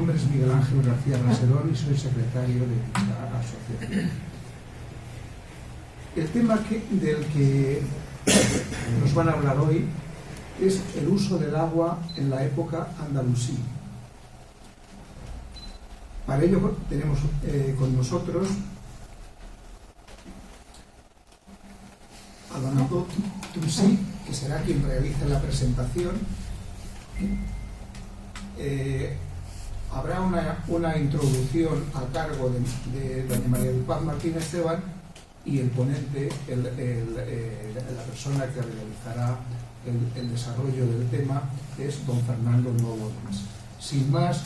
nombre es Miguel Ángel García Raserón y soy secretario de esta asociación. El tema del que nos van a hablar hoy es el uso del agua en la época andalusí. Para ello tenemos con nosotros a don Abdo Tunsí, que será quien realice la presentación. Habrá una introducción a cargo de doña María del Paz Martínez Esteban, y el ponente, la persona que realizará el desarrollo del tema, es don Fernando Novo Lens. Sin más,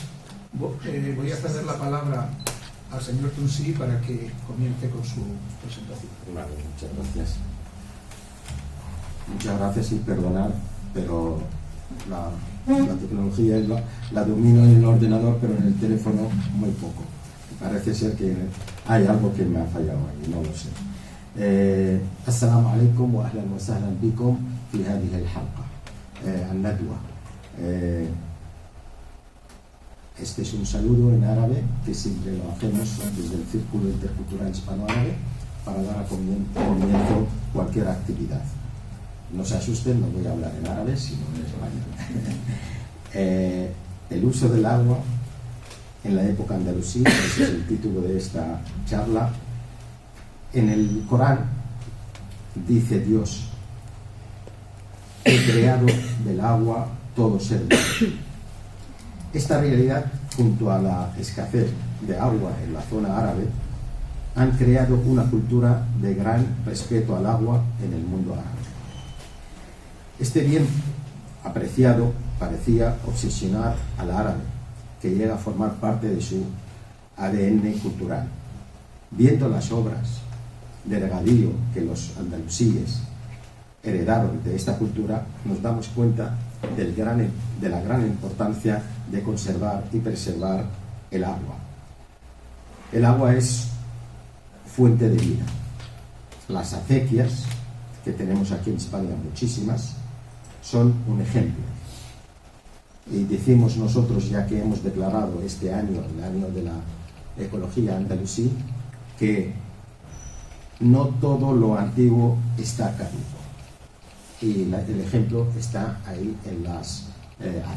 voy a ceder la palabra al señor Tunsí para que comience con su presentación. Vale, muchas gracias. Muchas gracias y perdonad, pero la tecnología la domino en el ordenador, pero en el teléfono muy poco. Parece ser que hay algo que me ha fallado ahí, no lo sé. Assalamu alaikum wa ahlan wa sahlan bikum fi hadhihi al-halqa al-nadwa. Este es un saludo en árabe que siempre lo hacemos desde el Círculo Intercultural Hispano-Árabe para dar a comienzo cualquier actividad. No se asusten, no voy a hablar en árabe, sino en español. El uso del agua en la época andalusí, ese es el título de esta charla. En el Corán dice Dios: he creado del agua todo ser vivo. Esta realidad, junto a la escasez de agua en la zona árabe, han creado una cultura de gran respeto al agua en el mundo árabe. Este bien apreciado parecía obsesionar al árabe, que llega a formar parte de su ADN cultural. Viendo las obras de regadío que los andalusíes heredaron de esta cultura, nos damos cuenta de la gran importancia de conservar y preservar el agua. El agua es fuente de vida. Las acequias, que tenemos aquí en España muchísimas, son un ejemplo. Y decimos nosotros, ya que hemos declarado este año, el año de la ecología andalusí, que no todo lo antiguo está caduco. Y el ejemplo está ahí en las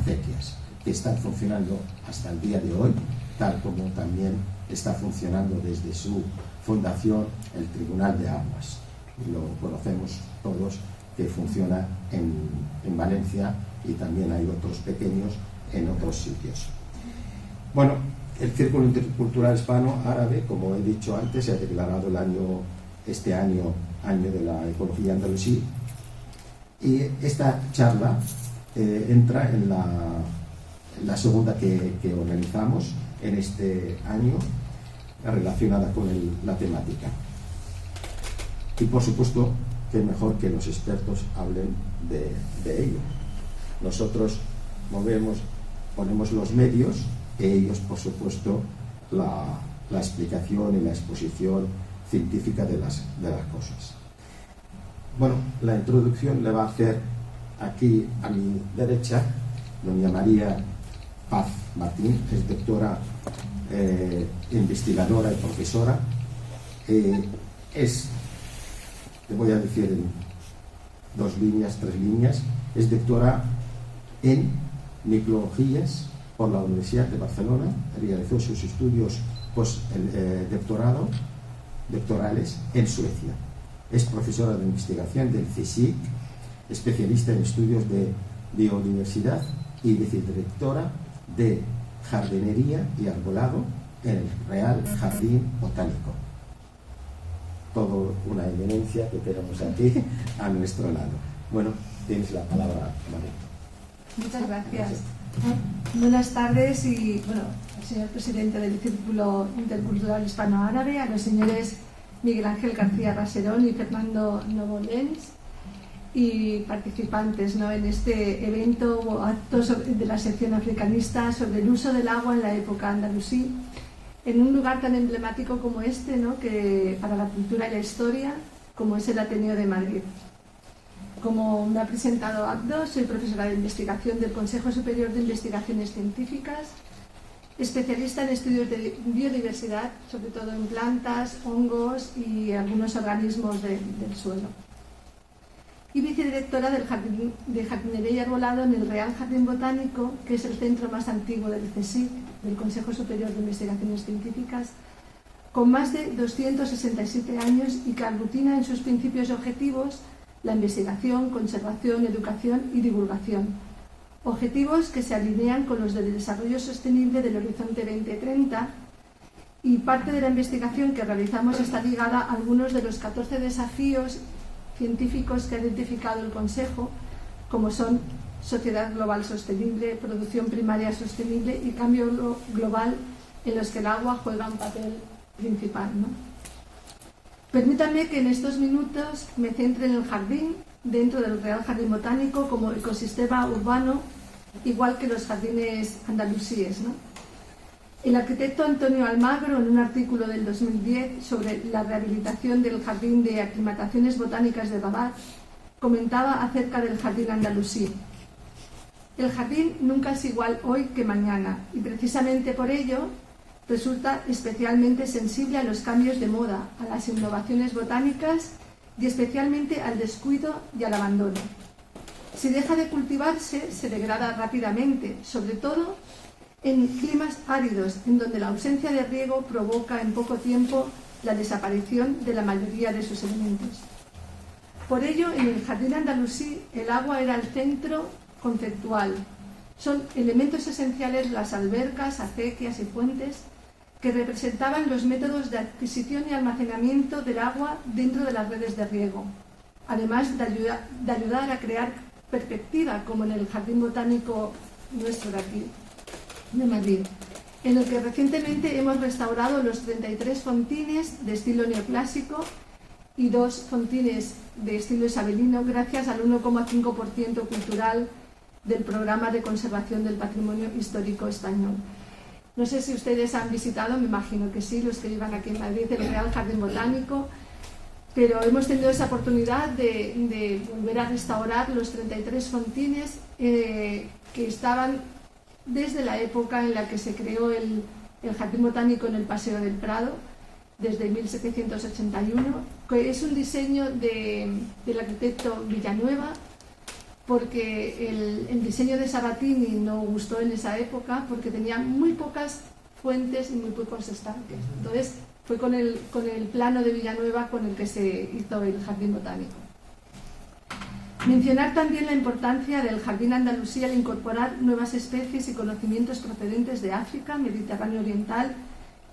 acequias, que están funcionando hasta el día de hoy, tal como también está funcionando desde su fundación el Tribunal de Aguas. Lo conocemos todos, que funciona en Valencia, y también hay otros pequeños en otros sitios. Bueno, el Círculo Intercultural Hispano-Árabe, como he dicho antes, se ha declarado este año de la ecología andalusí, y esta charla entra en la segunda que organizamos en este año, relacionada con la temática. Y por supuesto, que mejor que los expertos hablen de ello. Nosotros ponemos los medios, y ellos, por supuesto, la explicación y la exposición científica de las cosas. Bueno, la introducción le va a hacer aquí a mi derecha doña María Paz Martín, es doctora, investigadora y profesora. Te voy a decir en 2 líneas, 3 líneas, es doctora en microbiologías por la Universidad de Barcelona, realizó sus estudios doctorales en Suecia. Es profesora de investigación del CSIC, especialista en estudios de biodiversidad y vicedirectora de jardinería y arbolado en el Real Jardín Botánico. Todo una eminencia que tenemos aquí a nuestro lado. Bueno, tienes la palabra, María. Muchas gracias. Buenas tardes y, al señor presidente del Círculo Intercultural Hispano-Árabe, a los señores Miguel Ángel García Raserón y Fernando Novo Lens, y participantes en este evento o acto de la sección africanista sobre el uso del agua en la época andalusí, en un lugar tan emblemático como este, que para la cultura y la historia, como es el Ateneo de Madrid. Como me ha presentado Abdo, soy profesora de investigación del Consejo Superior de Investigaciones Científicas especialista en estudios de biodiversidad, sobre todo en plantas, hongos y algunos organismos del suelo. Y vicedirectora del Jardín de Jardinería y Arbolado en el Real Jardín Botánico, que es el centro más antiguo del CSIC, del Consejo Superior de Investigaciones Científicas, con más de 267 años y que aglutina en sus principios y objetivos la investigación, conservación, educación y divulgación. Objetivos que se alinean con los del desarrollo sostenible del Horizonte 2030, y parte de la investigación que realizamos está ligada a algunos de los 14 desafíos científicos que ha identificado el Consejo, como son sociedad global sostenible, producción primaria sostenible y cambio global, en los que el agua juega un papel principal, ¿no? Permítanme que en estos minutos me centre en el jardín dentro del Real Jardín Botánico como ecosistema urbano, igual que los jardines andalusíes, ¿no? El arquitecto Antonio Almagro, en un artículo del 2010 sobre la rehabilitación del Jardín de Aclimataciones Botánicas de Rabat, comentaba acerca del jardín andalusí. El jardín nunca es igual hoy que mañana, y precisamente por ello resulta especialmente sensible a los cambios de moda, a las innovaciones botánicas y especialmente al descuido y al abandono. Si deja de cultivarse, se degrada rápidamente, sobre todo en climas áridos, en donde la ausencia de riego provoca en poco tiempo la desaparición de la mayoría de sus elementos. Por ello, en el jardín andalusí, el agua era el centro conceptual. Son elementos esenciales las albercas, acequias y fuentes que representaban los métodos de adquisición y almacenamiento del agua dentro de las redes de riego, además de ayudar a crear perspectiva, como en el Jardín Botánico nuestro de aquí, de Madrid, en el que recientemente hemos restaurado los 33 fontines de estilo neoclásico y 2 fontines de estilo isabelino, gracias al 1,5% cultural del Programa de Conservación del Patrimonio Histórico Español. No sé si ustedes han visitado, me imagino que sí, los que vivan aquí en Madrid, el Real Jardín Botánico, pero hemos tenido esa oportunidad de volver a restaurar los 33 fontines que estaban desde la época en la que se creó el Jardín Botánico en el Paseo del Prado, desde 1781, que es un diseño del arquitecto Villanueva, porque el diseño de Sabatini no gustó en esa época porque tenía muy pocas fuentes y muy pocos estanques. Entonces fue con el plano de Villanueva con el que se hizo el Jardín Botánico. Mencionar también la importancia del Jardín Andalusí al incorporar nuevas especies y conocimientos procedentes de África, Mediterráneo Oriental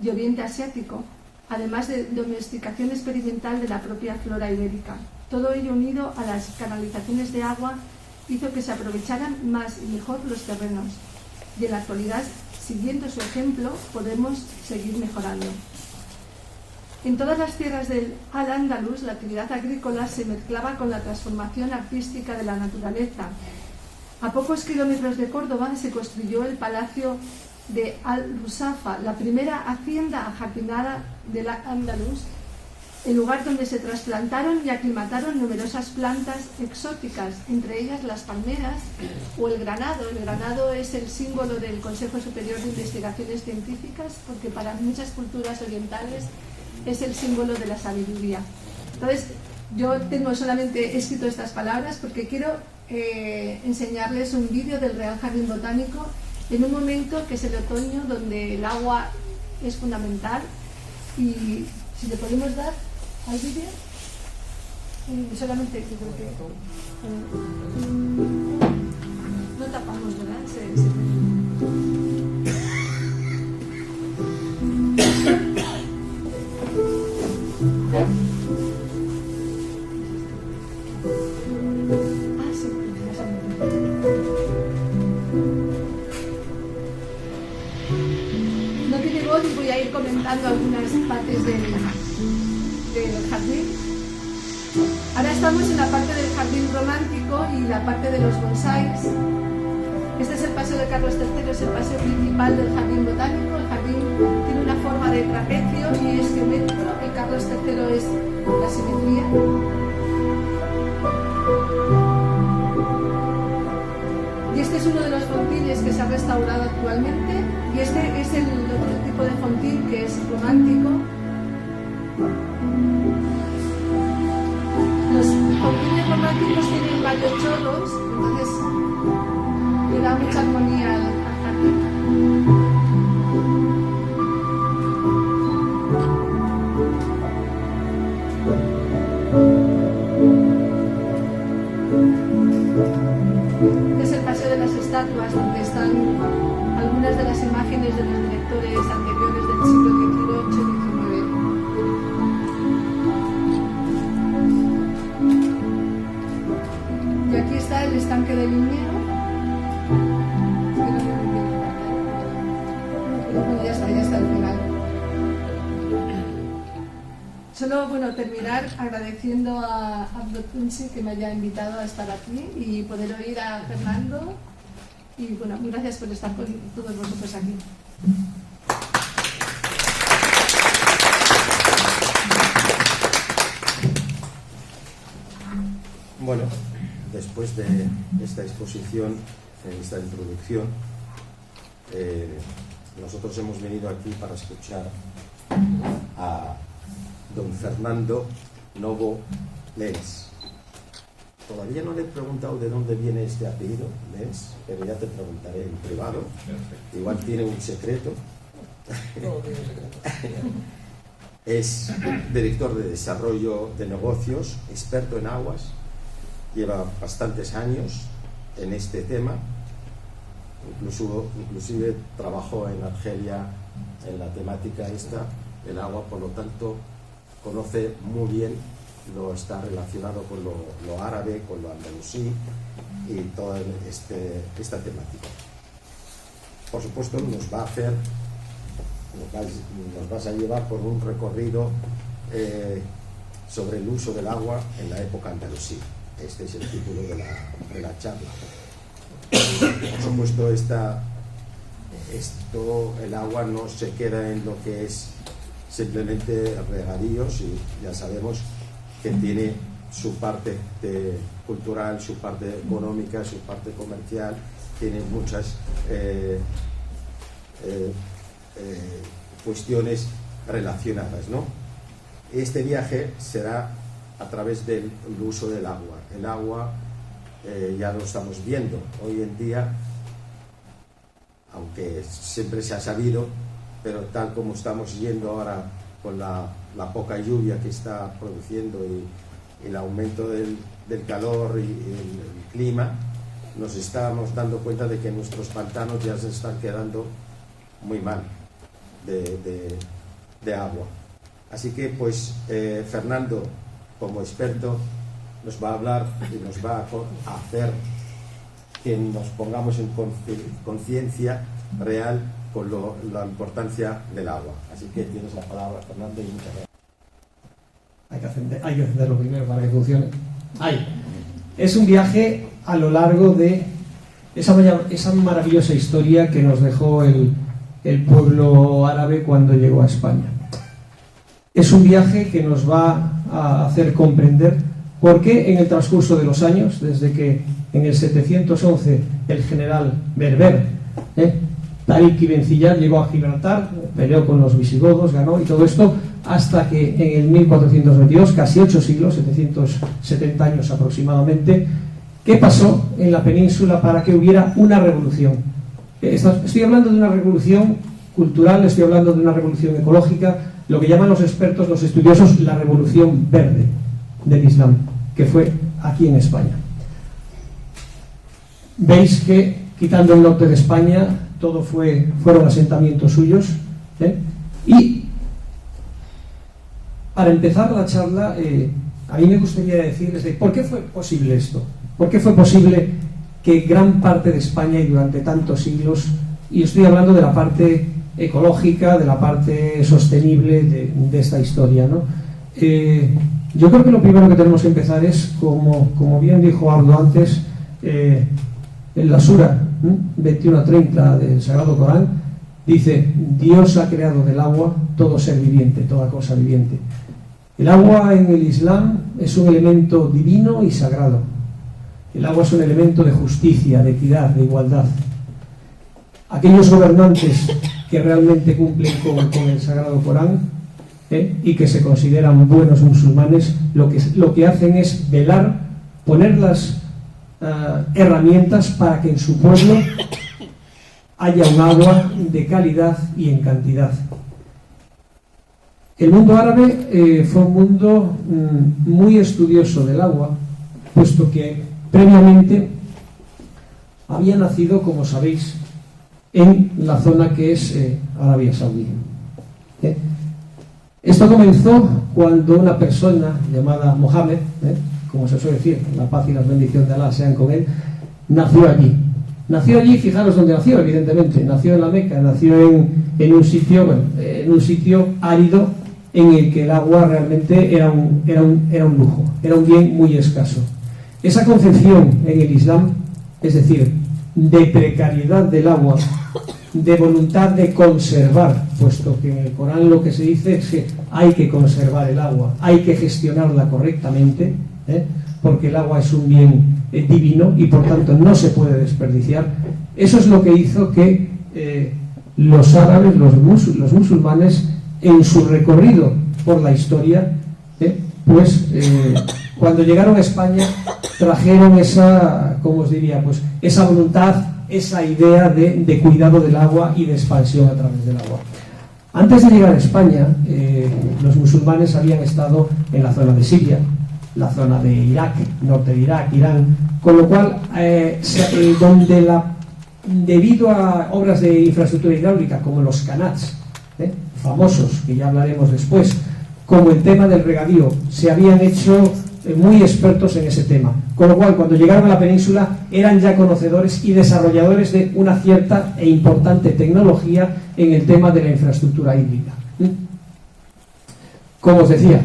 y Oriente Asiático, además de domesticación experimental de la propia flora ibérica. Todo ello unido a las canalizaciones de agua hizo que se aprovecharan más y mejor los terrenos, y en la actualidad, siguiendo su ejemplo, podemos seguir mejorando. En todas las tierras del Al-Ándalus, la actividad agrícola se mezclaba con la transformación artística de la naturaleza. A pocos kilómetros de Córdoba se construyó el Palacio de Al-Rusafa, la primera hacienda ajardinada del Al-Ándalus, el lugar donde se trasplantaron y aclimataron numerosas plantas exóticas, entre ellas las palmeras o el granado. El granado es el símbolo del Consejo Superior de Investigaciones Científicas, porque para muchas culturas orientales es el símbolo de la sabiduría. Entonces, yo tengo solamente escrito estas palabras porque quiero enseñarles un vídeo del Real Jardín Botánico en un momento que es el otoño, donde el agua es fundamental. Y si le podemos dar al vídeo, solamente yo creo que no tapamos, ¿verdad? No tiene voz y voy a ir comentando algunas partes del jardín. Ahora estamos en la parte del jardín romántico y la parte de los bonsáis. Este es el paseo de Carlos III, es el paseo principal del jardín botánico. El jardín tiene una forma de trapecio y es geométrico. El Carlos III es la simetría. Y este es uno de los fontines que se ha restaurado actualmente. Y este es el otro tipo de fontín que es romántico. Los fontines románticos tienen varios chorros, entonces le da mucha armonía al jardín. Es el paseo de las estatuas, donde están algunas de las imágenes de los directores anteriores del siglo XVIII y XIX. Y aquí está el estanque del Linneo. Bueno, ya está al final. Solo, bueno, terminar agradeciendo a Abdo Tunsi que me haya invitado a estar aquí y poder oír a Fernando. Y bueno, gracias por estar con todos vosotros aquí. Bueno, después de esta exposición, esta introducción, nosotros hemos venido aquí para escuchar a don Fernando Novo Lens. Todavía no le he preguntado de dónde viene este apellido, Lens, pero ya te preguntaré en privado. Perfecto. Igual tiene un secreto. No tiene secreto. Es director de desarrollo de negocios, experto en aguas, lleva bastantes años en este tema, inclusive trabajó en Argelia en la temática esta, el agua, por lo tanto conoce muy bien, está relacionado con lo árabe, con lo andalusí y toda esta temática. Por supuesto nos vas a llevar por un recorrido sobre el uso del agua en la época andalusí. Este es el título de la charla. Por supuesto, el agua no se queda en lo que es simplemente regadíos, y ya sabemos que tiene su parte cultural, su parte económica, su parte comercial, tiene muchas cuestiones relacionadas, ¿no? Este viaje será a través del uso del agua. El agua ya lo estamos viendo hoy en día, aunque siempre se ha sabido, pero tal como estamos yendo ahora con la poca lluvia que está produciendo y el aumento del calor y el clima, nos estamos dando cuenta de que nuestros pantanos ya se están quedando muy mal de agua. Así que pues Fernando, como experto, nos va a hablar y nos va a hacer que nos pongamos en conciencia real con la importancia del agua. Así que tienes la palabra, Fernando, y muchas gracias. Hay que hacerlo primero para que funcione. Es un viaje a lo largo de esa maravillosa historia que nos dejó el pueblo árabe cuando llegó a España. Es un viaje que nos va a hacer comprender por qué en el transcurso de los años, desde que en el 711 el general berber Tariq ibn Ziyad llegó a Gibraltar, peleó con los visigodos, ganó, y todo esto hasta que en el 1422, casi 8 siglos, 770 años aproximadamente, ¿qué pasó en la península para que hubiera una revolución? Estoy hablando de una revolución cultural, estoy hablando de una revolución ecológica, lo que llaman los expertos, los estudiosos, la revolución verde del Islam, que fue aquí en España. Veis que, quitando el norte de España, todo fueron asentamientos suyos, y para empezar la charla, a mí me gustaría decirles ¿por qué fue posible esto? ¿Por qué fue posible que gran parte de España, y durante tantos siglos, y estoy hablando de la parte ecológica, de la parte sostenible de esta historia, ¿no? Yo creo que lo primero que tenemos que empezar es, como bien dijo Abdo antes, en la Sura 21:30 del Sagrado Corán, dice: Dios ha creado del agua todo ser viviente, toda cosa viviente. El agua en el Islam es un elemento divino y sagrado. El agua es un elemento de justicia, de equidad, de igualdad. aquellos gobernantes que realmente cumplen con el Sagrado Corán y que se consideran buenos musulmanes, lo que hacen es velar, poner las herramientas para que en su pueblo haya un agua de calidad y en cantidad. El mundo árabe fue un mundo muy estudioso del agua, puesto que previamente había nacido, como sabéis, en la zona que es Arabia Saudí. Esto comenzó cuando una persona llamada Mohammed, como se suele decir, la paz y la bendición de Alá sean con él, nació allí. Nació allí, fijaros dónde nació, evidentemente. Nació en la Meca, nació en un sitio árido, en el que el agua realmente era un lujo, era un bien muy escaso. Esa concepción en el Islam, es decir, de precariedad del agua, de voluntad de conservar, puesto que en el Corán lo que se dice es que hay que conservar el agua, hay que gestionarla correctamente, porque el agua es un bien divino y por tanto no se puede desperdiciar. Eso es lo que hizo que los árabes, los musulmanes, en su recorrido por la historia, cuando llegaron a España trajeron esa, ¿cómo os diría? Pues esa voluntad, esa idea de cuidado del agua y de expansión a través del agua. Antes de llegar a España, los musulmanes habían estado en la zona de Siria, la zona de Irak, norte de Irak, Irán, con lo cual, debido a obras de infraestructura hidráulica como los canats, famosos, que ya hablaremos después, como el tema del regadío, se habían hecho muy expertos en ese tema, con lo cual cuando llegaron a la península eran ya conocedores y desarrolladores de una cierta e importante tecnología en el tema de la infraestructura hídrica. Como os decía,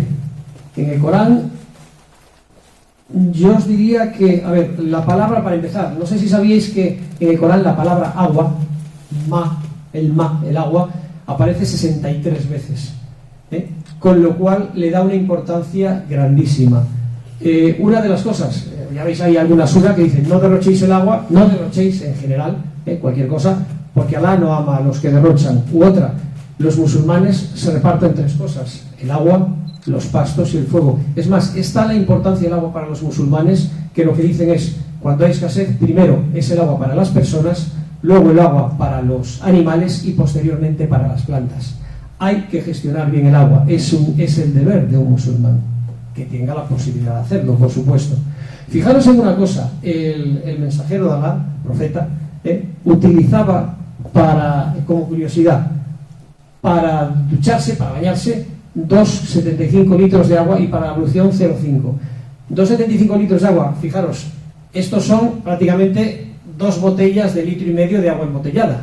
en el Corán yo os diría que, a ver, la palabra, para empezar, no sé si sabíais que en el Corán la palabra agua, el agua, aparece 63 veces, con lo cual le da una importancia grandísima. Una de las cosas, ya veis, hay alguna sura que dice: no derrochéis el agua, no derrochéis en general, cualquier cosa, porque Alá no ama a los que derrochan. U otra, los musulmanes se reparten tres cosas: el agua, los pastos y el fuego. Es más, está la importancia del agua para los musulmanes, que lo que dicen es: cuando hay escasez, primero es el agua para las personas, luego el agua para los animales y posteriormente para las plantas. Hay que gestionar bien el agua, es el deber de un musulmán, que tenga la posibilidad de hacerlo, por supuesto. Fijaros en una cosa: el mensajero de Alá, profeta, utilizaba como curiosidad, para ducharse, para bañarse, 2,75 litros de agua, y para la ablución 0,5. 2,75 litros de agua, fijaros, estos son prácticamente 2 botellas de 1,5 litros de agua embotellada.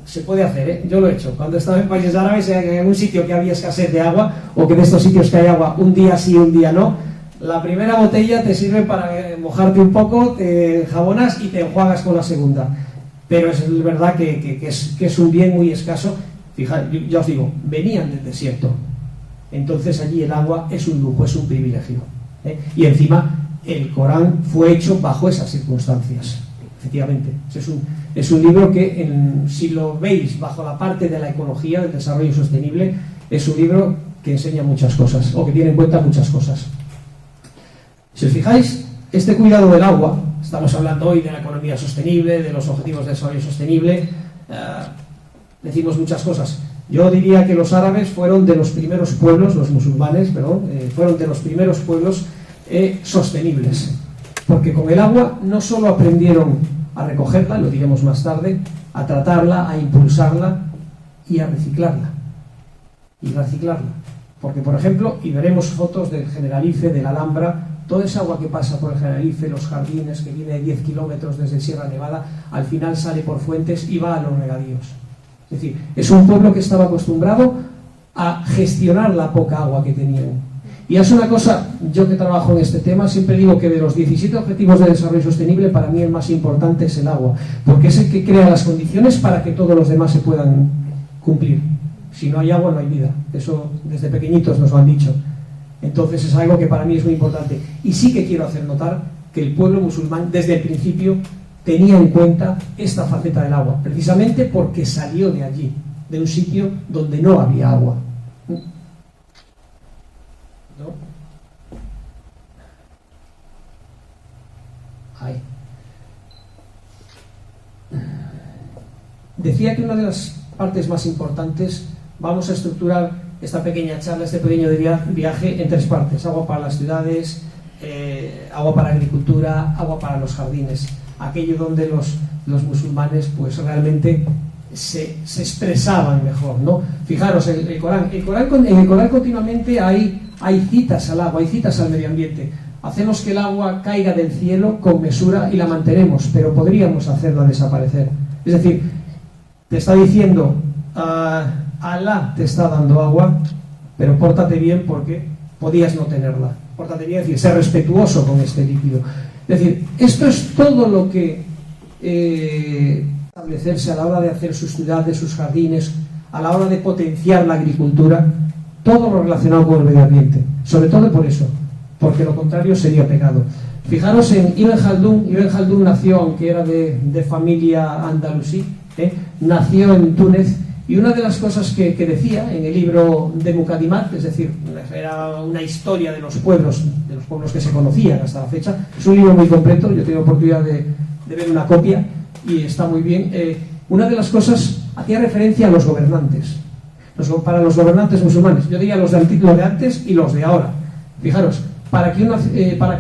Se puede hacer, yo lo he hecho. Cuando estaba en países árabes, en algún sitio que había escasez de agua, o que de estos sitios que hay agua un día sí, un día no, la primera botella te sirve para mojarte un poco, te jabonas y te enjuagas con la segunda. Pero es verdad que es un bien muy escaso. Fijaros, ya os digo, venían del desierto, entonces allí el agua es un lujo, es un privilegio, y encima el Corán fue hecho bajo esas circunstancias. Efectivamente, es un libro que, si lo veis bajo la parte de la ecología, del desarrollo sostenible, es un libro que enseña muchas cosas, o que tiene en cuenta muchas cosas. Si os fijáis, este cuidado del agua, estamos hablando hoy de la economía sostenible, de los objetivos de desarrollo sostenible, decimos muchas cosas. Yo diría que los árabes fueron de los primeros pueblos, los musulmanes, perdón, fueron de los primeros pueblos sostenibles, porque con el agua no solo aprendieron a recogerla, lo diremos más tarde, a tratarla, a impulsarla y a reciclarla. Porque, por ejemplo, y veremos fotos del Generalife, de la Alhambra, toda esa agua que pasa por el Generalife, los jardines, que viene de 10 kilómetros desde Sierra Nevada, al final sale por fuentes y va a los regadíos. Es decir, es un pueblo que estaba acostumbrado a gestionar la poca agua que tenían. Y es una cosa, yo que trabajo en este tema, siempre digo que de los 17 objetivos de desarrollo sostenible, para mí el más importante es el agua, porque es el que crea las condiciones para que todos los demás se puedan cumplir. Si no hay agua, no hay vida. Eso desde pequeñitos nos lo han dicho. Entonces es algo que para mí es muy importante. Y sí que quiero hacer notar que el pueblo musulmán, desde el principio, tenía en cuenta esta faceta del agua, precisamente porque salió de allí, de un sitio donde no había agua. ¿No? Ahí. Decía que una de las partes más importantes, vamos a estructurar esta pequeña charla, este pequeño viaje en 3 partes: agua para las ciudades, agua para la agricultura, agua para los jardines, aquello donde los musulmanes pues realmente se expresaban mejor, ¿no? Fijaros, el Corán continuamente hay citas al agua, hay citas al medio ambiente. Hacemos que el agua caiga del cielo con mesura y la mantenemos, pero podríamos hacerla desaparecer. Es decir, te está diciendo, Alá te está dando agua, pero pórtate bien porque podías no tenerla. Pórtate bien, es decir, ser respetuoso con este líquido. Es decir, esto es todo lo que establecerse a la hora de hacer sus ciudades, sus jardines, a la hora de potenciar la agricultura, todo lo relacionado con el medio ambiente. Sobre todo por eso, porque lo contrario sería pecado. Fijaros en Ibn Khaldun. Ibn Khaldun nació, aunque era de familia andalusí, nació en Túnez, y una de las cosas que decía en el libro de Muqaddimat, es decir, era una historia de los pueblos que se conocían hasta la fecha, es un libro muy completo, yo tengo oportunidad de ver una copia y está muy bien. Una de las cosas hacía referencia a los gobernantes, para los gobernantes musulmanes, yo diría los de antes y los de ahora. Fijaros, para que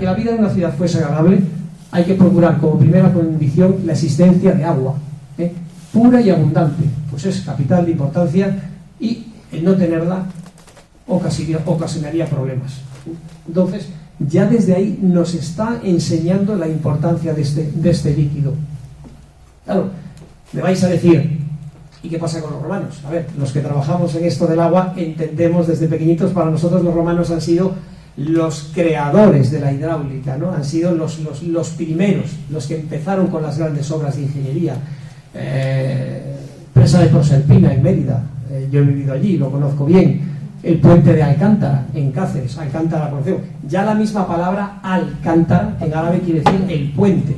la vida de una ciudad fuese agradable, hay que procurar como primera condición la existencia de agua, pura y abundante, pues es capital de importancia, y el no tenerla ocasionaría problemas. Entonces, ya desde ahí nos está enseñando la importancia de este líquido. Claro, me vais a decir, ¿y qué pasa con los romanos? A ver, los que trabajamos en esto del agua entendemos desde pequeñitos, para nosotros los romanos han sido los creadores de la hidráulica, ¿no? Han sido los primeros, los que empezaron con las grandes obras de ingeniería. Presa de Proserpina en Mérida, yo he vivido allí, lo conozco bien. El puente de Alcántara en Cáceres, Alcántara, por ejemplo, ya la misma palabra Alcántara en árabe quiere decir el puente.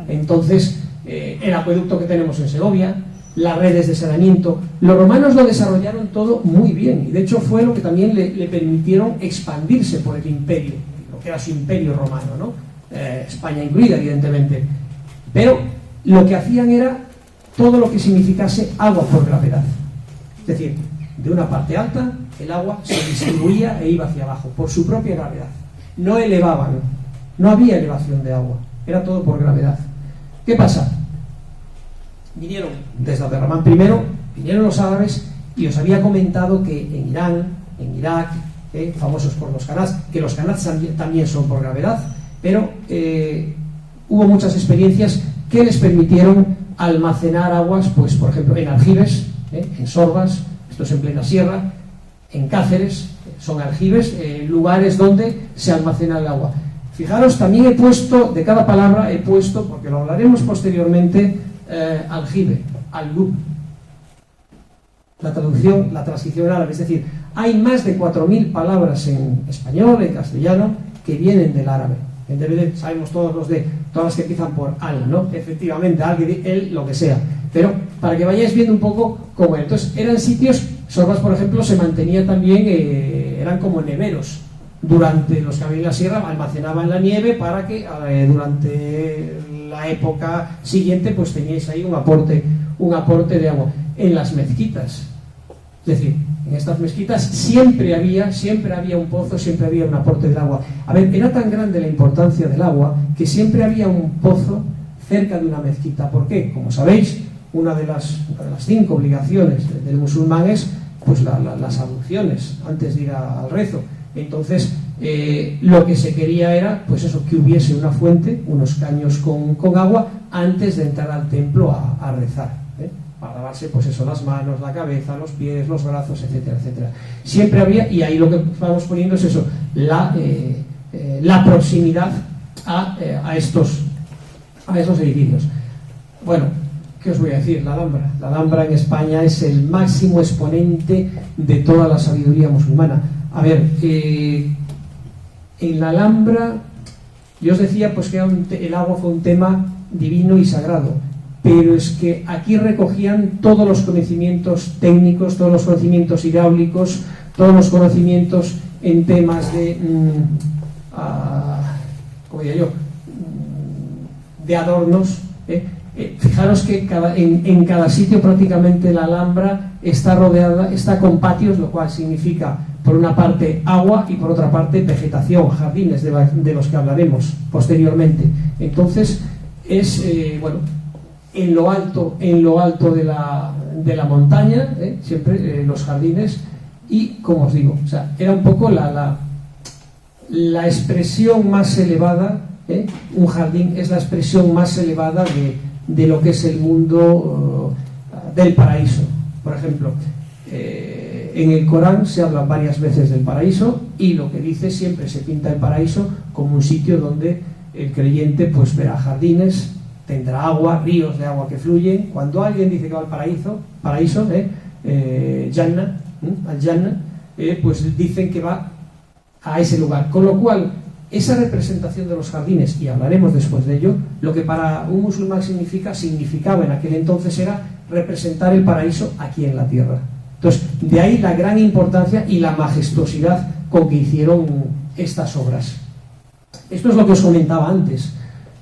Entonces, el acueducto que tenemos en Segovia, las redes de saneamiento, los romanos lo desarrollaron todo muy bien, y de hecho fue lo que también le permitieron expandirse por el imperio, lo que era su imperio romano, ¿no? España incluida, evidentemente. Pero lo que hacían era todo lo que significase agua por gravedad. Es decir, de una parte alta, el agua se distribuía e iba hacia abajo, por su propia gravedad. No elevaban, no había elevación de agua, era todo por gravedad. ¿Qué pasa? Vinieron desde Abderramán I, vinieron los árabes, y os había comentado que en Irán, en Irak, famosos por los Qanats, que los Qanats también son por gravedad, pero hubo muchas experiencias que les permitieron almacenar aguas, pues por ejemplo en aljibes, en Sorbas, esto es en plena sierra, en Cáceres, son aljibes, lugares donde se almacena el agua. Fijaros, también he puesto, de cada palabra he puesto, porque lo hablaremos posteriormente, aljibe, al-lub. La transcripción en árabe, es decir, hay más de 4.000 palabras en español, en castellano, que vienen del árabe. En DVD sabemos todas las que empiezan por al, ¿no? Efectivamente, al, el, lo que sea. Pero para que vayáis viendo un poco cómo era. Entonces, eran sitios, Sorbas, por ejemplo, se mantenía también, eran como neveros. Durante los que había en la sierra almacenaban la nieve para que durante la época siguiente pues teníais ahí un aporte de agua. En las mezquitas, es decir, en estas mezquitas siempre había un pozo, siempre había un aporte de agua. A ver, era tan grande la importancia del agua que siempre había un pozo cerca de una mezquita. ¿Por qué? Como sabéis, una de las 5 obligaciones del musulmán es pues las abluciones antes de ir al rezo. Entonces, lo que se quería era, pues eso, que hubiese una fuente, unos caños con agua antes de entrar al templo a rezar, para lavarse, pues eso, las manos, la cabeza, los pies, los brazos, etcétera, etcétera. Siempre había, y ahí lo que vamos poniendo es eso, la proximidad a estos edificios. Bueno, ¿qué os voy a decir? La Alhambra. La Alhambra en España es el máximo exponente de toda la sabiduría musulmana. A ver, en la Alhambra, yo os decía pues que el agua fue un tema divino y sagrado, pero es que aquí recogían todos los conocimientos técnicos, todos los conocimientos hidráulicos, todos los conocimientos en temas de, ¿cómo diría yo?, de adornos. Fijaros que en cada sitio prácticamente la Alhambra está rodeada, está con patios, lo cual significa por una parte agua y por otra parte vegetación, jardines de los que hablaremos posteriormente. Entonces es bueno, en lo alto de la montaña, siempre los jardines, y como os digo, o sea, era un poco la expresión más elevada, un jardín es la expresión más elevada de lo que es el mundo del paraíso. Por ejemplo, en el Corán se habla varias veces del paraíso, y lo que dice, siempre se pinta el paraíso como un sitio donde el creyente pues verá jardines, tendrá agua, ríos de agua que fluyen. Cuando alguien dice que va al paraíso, Jannah, al-Jannah, pues dicen que va a ese lugar. Con lo cual, esa representación de los jardines, y hablaremos después de ello, lo que para un musulmán significaba en aquel entonces era representar el paraíso aquí en la tierra. Entonces, de ahí la gran importancia y la majestuosidad con que hicieron estas obras. Esto es lo que os comentaba antes.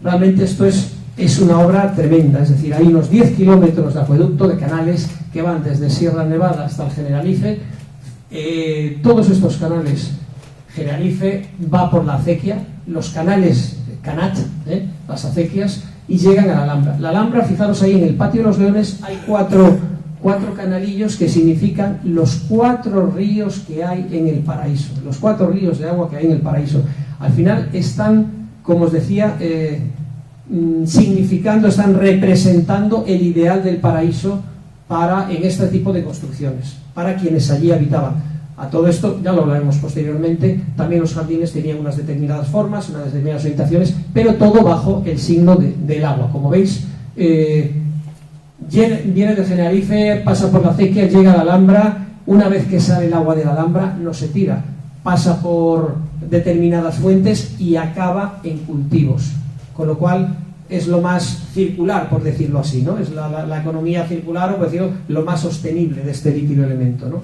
Realmente esto es una obra tremenda, es decir, hay unos 10 kilómetros de acueducto, de canales que van desde Sierra Nevada hasta el Generalife. Todos estos canales, Generalife va por la acequia, los canales Canat, las acequias, y llegan a la Alhambra. La Alhambra, fijaros ahí en el Patio de los Leones, hay cuatro canalillos que significan los 4 ríos que hay en el paraíso, los 4 ríos de agua que hay en el paraíso. Al final están, como os decía, significando, están representando el ideal del paraíso en este tipo de construcciones, para quienes allí habitaban. A todo esto, ya lo hablaremos posteriormente, también los jardines tenían unas determinadas formas, unas determinadas orientaciones, pero todo bajo el signo del agua. Como veis, viene del Generalife, pasa por la acequia, llega a la Alhambra. Una vez que sale el agua de la Alhambra, no se tira, pasa por determinadas fuentes y acaba en cultivos, con lo cual es lo más circular, por decirlo así, ¿no? Es la economía circular, o por decirlo, lo más sostenible de este líquido elemento, ¿no?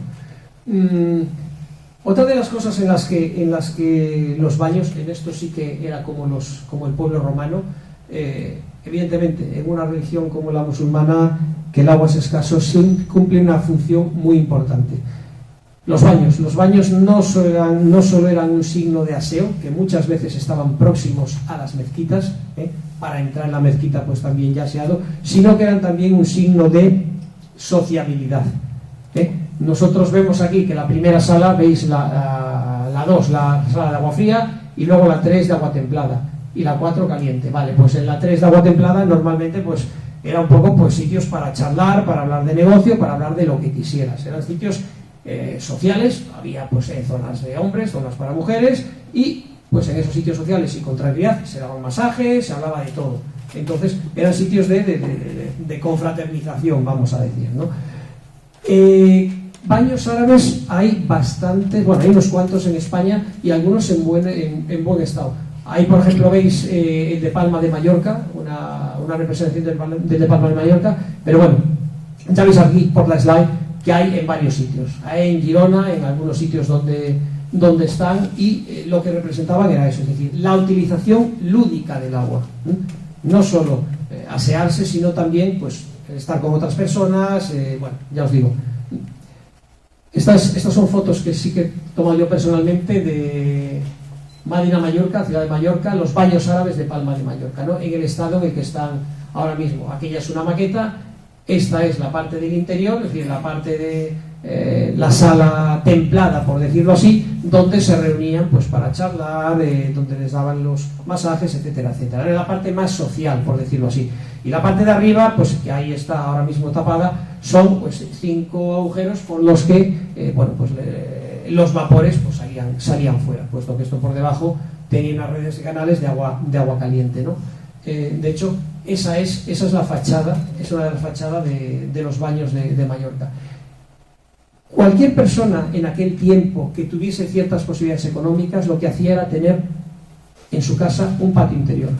Otra de las cosas en las que los baños, en esto sí que era como el pueblo romano, evidentemente en una religión como la musulmana, que el agua es escaso, sí cumple una función muy importante. Los baños no solo eran un signo de aseo, que muchas veces estaban próximos a las mezquitas, para entrar en la mezquita pues también ya aseado, sino que eran también un signo de sociabilidad. Nosotros vemos aquí que la primera sala, veis la 2, la sala de agua fría, y luego la 3 de agua templada, y la 4 caliente. Vale, pues en la 3 de agua templada normalmente pues era un poco pues sitios para charlar, para hablar de negocio, para hablar de lo que quisieras. Eran sitios sociales, había pues zonas de hombres, zonas para mujeres, y pues en esos sitios sociales y con tranquilidad se daban masajes, se hablaba de todo. Entonces eran sitios de confraternización, vamos a decir, ¿no? Baños árabes hay bastantes, bueno, hay unos cuantos en España y algunos en buen estado. Ahí, por ejemplo, veis el de Palma de Mallorca, una representación del de Palma de Mallorca, pero bueno, ya veis aquí por la slide que hay en varios sitios. Hay en Girona, en algunos sitios donde están, y lo que representaban era eso, es decir, la utilización lúdica del agua. No solo asearse, sino también pues estar con otras personas, bueno, ya os digo. Estas son fotos que sí que he tomado yo personalmente de Madina, Mallorca, ciudad de Mallorca, los baños árabes de Palma de Mallorca, ¿no? En el estado en el que están ahora mismo. Aquella es una maqueta, esta es la parte del interior, es decir, la parte de la sala templada, por decirlo así, donde se reunían pues para charlar, donde les daban los masajes, etcétera, etcétera. Era la parte más social, por decirlo así. Y la parte de arriba, pues que ahí está ahora mismo tapada, son pues 5 agujeros por los que bueno, pues los vapores pues salían fuera, puesto que esto por debajo tenía unas redes de canales de agua caliente, ¿no? De hecho, esa es la fachada, es una de las fachadas de los baños de Mallorca. Cualquier persona en aquel tiempo que tuviese ciertas posibilidades económicas, lo que hacía era tener en su casa un patio interior.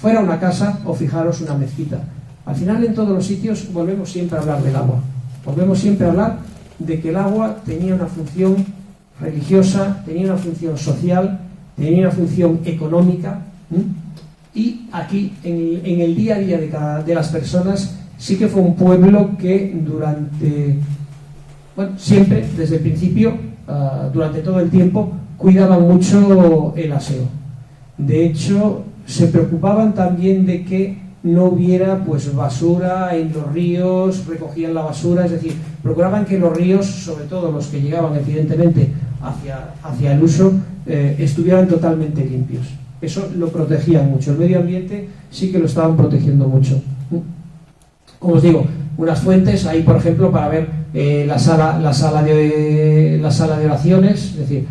fuera una casa o fijaros una mezquita. Al final en todos los sitios volvemos siempre a hablar del agua. Volvemos siempre a hablar de que el agua tenía una función religiosa, tenía una función social, tenía una función económica. Y aquí, en el día a día de las personas, sí que fue un pueblo que siempre, desde el principio, durante todo el tiempo, cuidaban mucho el aseo. De hecho, se preocupaban también de que no hubiera pues basura en los ríos, recogían la basura, es decir, procuraban que los ríos, sobre todo los que llegaban evidentemente hacia el uso, estuvieran totalmente limpios. Eso lo protegían mucho. El medio ambiente sí que lo estaban protegiendo mucho. Como os digo, unas fuentes, ahí por ejemplo para ver la sala de oraciones, es decir,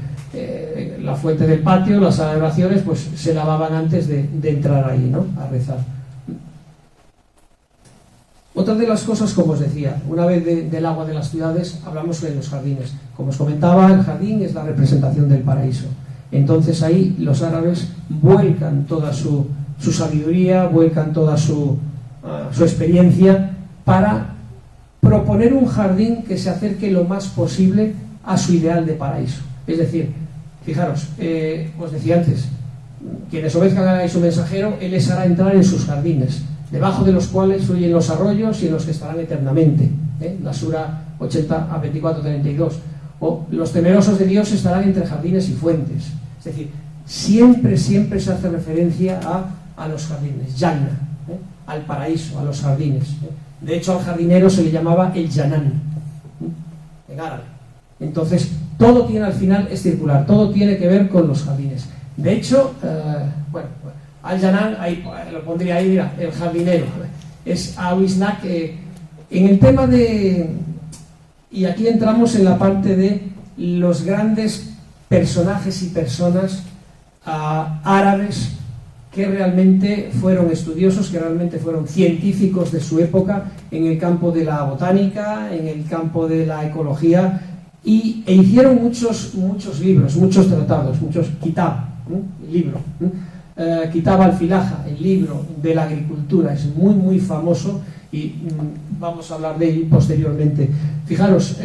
la fuente del patio, la sala de oraciones, pues se lavaban antes de entrar ahí, ¿no?, a rezar. Otra de las cosas, como os decía, una vez del agua de las ciudades, hablamos de los jardines. Como os comentaba, el jardín es la representación del paraíso. Entonces ahí los árabes vuelcan toda su sabiduría, vuelcan toda su experiencia para proponer un jardín que se acerque lo más posible a su ideal de paraíso. Es decir, fijaros, os decía antes, quienes obedezcan a su mensajero, él les hará entrar en sus jardines, debajo de los cuales fluyen los arroyos y en los que estarán eternamente. La Sura 80 a 24-32. O los temerosos de Dios estarán entre jardines y fuentes. Es decir, siempre se hace referencia a los jardines, Janna, al paraíso, a los jardines. De hecho, al jardinero se le llamaba el Yanan, en árabe. Entonces, todo tiene al final, es circular, todo tiene que ver con los jardines. De hecho, al Yanan, ahí lo pondría ahí, mira, el jardinero, es Awisnak. En el tema de, y aquí entramos en la parte de los grandes personajes y personas árabes que realmente fueron estudiosos, que realmente fueron científicos de su época en el campo de la botánica, en el campo de la ecología, e hicieron muchos libros, muchos tratados, muchos kitab, libro. Kitab al-Filaha, el libro de la agricultura, es muy famoso y vamos a hablar de él posteriormente. Fijaros,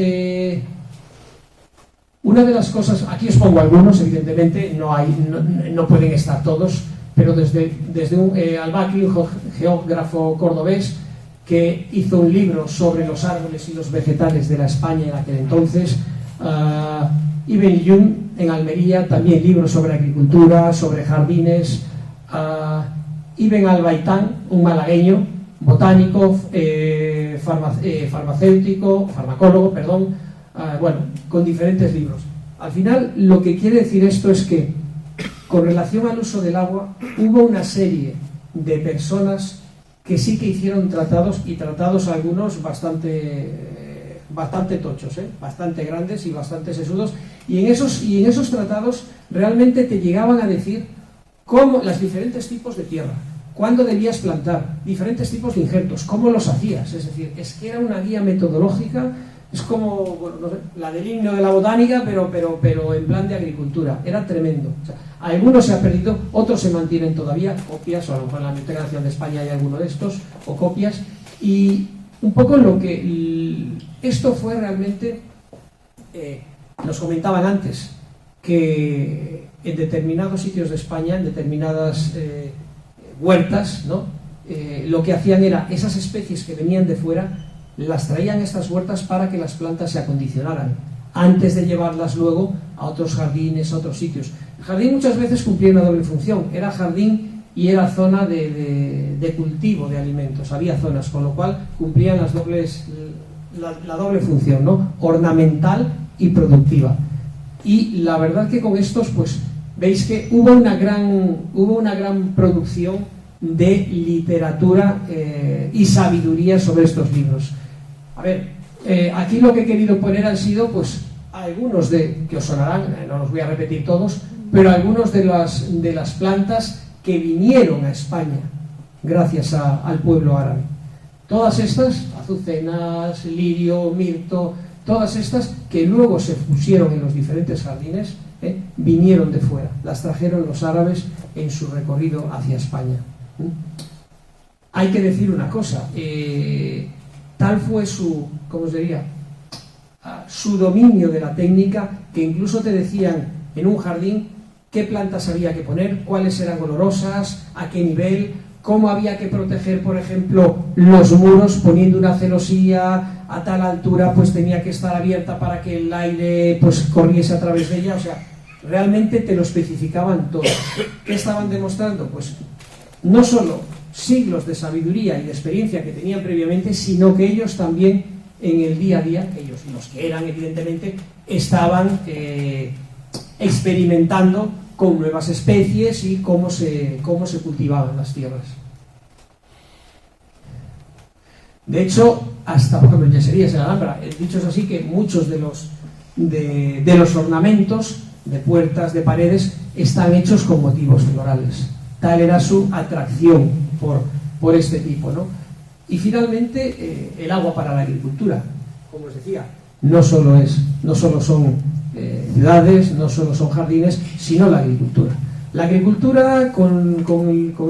una de las cosas, aquí os pongo algunos, evidentemente no pueden estar todos, pero desde un Al-Bakri, un geógrafo cordobés, que hizo un libro sobre los árboles y los vegetales de la España en aquel entonces. Ibn Yum, en Almería, también libros sobre agricultura, sobre jardines. Ibn al-Baitán, un malagueño, botánico, farmacólogo, con diferentes libros. Al final, lo que quiere decir esto es que, con relación al uso del agua, hubo una serie de personas que sí que hicieron tratados, y tratados algunos bastante tochos, bastante grandes y bastante sesudos, y en esos tratados realmente te llegaban a decir cómo los diferentes tipos de tierra, cuándo debías plantar, diferentes tipos de injertos, cómo los hacías. Es decir, es que era una guía metodológica. Es como la del himno de la botánica, pero en plan de agricultura. Era tremendo. O sea, algunos se han perdido, otros se mantienen todavía, copias, o a lo mejor en la Biblioteca Nacional de España hay alguno de estos, o copias. Y un poco lo que esto fue realmente, nos comentaban antes, que en determinados sitios de España, en determinadas huertas, ¿no?, lo que hacían era, esas especies que venían de fuera, las traían a estas huertas para que las plantas se acondicionaran antes de llevarlas luego a otros jardines, a otros sitios. El jardín muchas veces cumplía una doble función, era jardín y era zona de cultivo de alimentos. Había zonas, con lo cual cumplían la doble función, ¿no?, ornamental y productiva. Y la verdad que con estos, pues veis que hubo una gran producción de literatura y sabiduría sobre estos libros. A ver, aquí lo que he querido poner han sido, pues, algunos que os sonarán, no los voy a repetir todos, pero algunos de las plantas que vinieron a España gracias al pueblo árabe. Todas estas, azucenas, lirio, mirto, todas estas que luego se pusieron en los diferentes jardines, vinieron de fuera, las trajeron los árabes en su recorrido hacia España. Hay que decir una cosa, tal fue su, ¿cómo se diría?, su dominio de la técnica, que incluso te decían en un jardín qué plantas había que poner, cuáles eran olorosas, a qué nivel, cómo había que proteger, por ejemplo, los muros, poniendo una celosía a tal altura, pues tenía que estar abierta para que el aire pues corriese a través de ella. O sea, realmente te lo especificaban todo. ¿Qué estaban demostrando? Pues no solo siglos de sabiduría y de experiencia que tenían previamente, sino que ellos también en el día a día, ellos, los que eran evidentemente, estaban experimentando con nuevas especies y cómo se cultivaban las tierras. De hecho, hasta por ejemplo en yeserías en la Alhambra, el dicho es así que muchos de los ornamentos de puertas, de paredes, están hechos con motivos florales. Tal era su atracción por este tipo, ¿no? Y finalmente, el agua para la agricultura, como os decía, no solo son ciudades, no solo son jardines, sino la agricultura. La agricultura con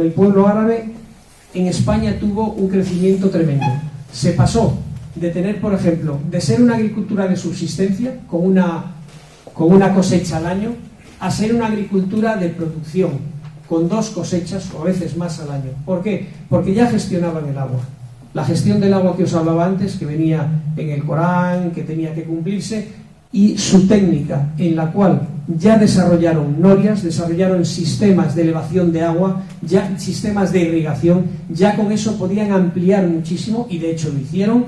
el pueblo árabe en España tuvo un crecimiento tremendo. Se pasó de tener, por ejemplo, de ser una agricultura de subsistencia con una cosecha al año, a ser una agricultura de producción con 2 cosechas o a veces más al año. ¿Por qué? Porque ya gestionaban el agua. La gestión del agua que os hablaba antes, que venía en el Corán, que tenía que cumplirse, y su técnica, en la cual ya desarrollaron norias, desarrollaron sistemas de elevación de agua, ya sistemas de irrigación, ya con eso podían ampliar muchísimo, y de hecho lo hicieron,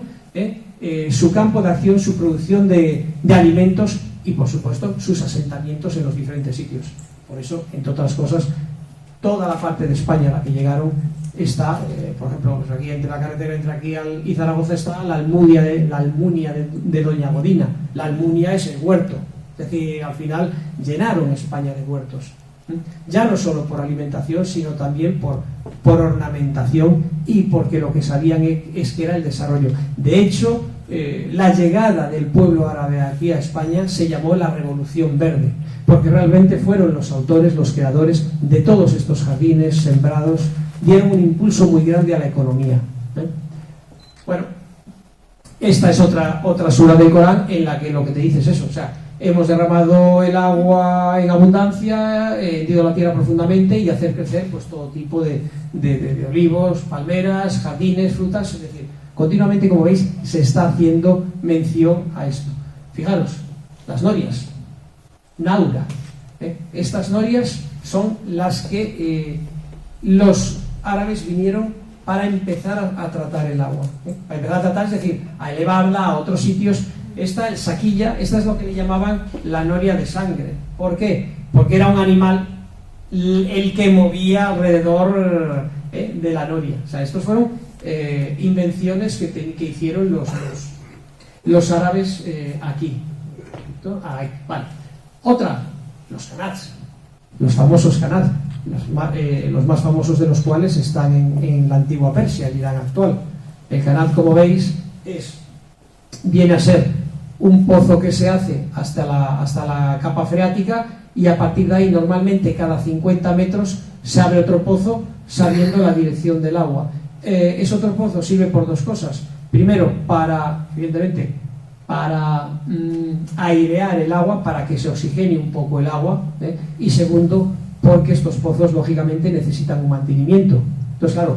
su campo de acción, su producción de alimentos y, por supuesto, sus asentamientos en los diferentes sitios. Por eso, entre otras cosas, toda la parte de España a la que llegaron está, por ejemplo, pues aquí entre la carretera entre aquí y Zaragoza está la Almunia de Doña Godina. La Almunia es el huerto, es decir, al final llenaron España de huertos, ya no solo por alimentación, sino también por ornamentación, y porque lo que sabían es que era el desarrollo. De hecho, la llegada del pueblo árabe aquí a España se llamó la Revolución Verde, porque realmente fueron los autores, los creadores de todos estos jardines sembrados, dieron un impulso muy grande a la economía. Bueno, esta es otra sura del Corán en la que lo que te dice es eso, o sea, hemos derramado el agua en abundancia, hendido la tierra profundamente y hacer crecer pues todo tipo de olivos, palmeras, jardines, frutas, es decir, continuamente, como veis, se está haciendo mención a esto. Fijaros, las norias, Naura, estas norias son las que los árabes vinieron para empezar a tratar el agua, para empezar a tratar, es decir, a elevarla a otros sitios. Esta, el saquilla, esta es lo que le llamaban la noria de sangre. ¿Por qué? Porque era un animal el que movía alrededor de la noria. O sea, estos fueron invenciones que hicieron los árabes aquí. Vale. Otra, los kanats, los famosos kanats, los más famosos de los cuales están en la antigua Persia, el Irán actual. El kanat, como veis, viene a ser un pozo que se hace hasta la capa freática, y a partir de ahí normalmente cada 50 metros se abre otro pozo sabiendo la dirección del agua. Ese otro pozo sirve por 2 cosas. Primero, evidentemente, para airear el agua, para que se oxigene un poco el agua, y segundo, porque estos pozos lógicamente necesitan un mantenimiento. Entonces, claro,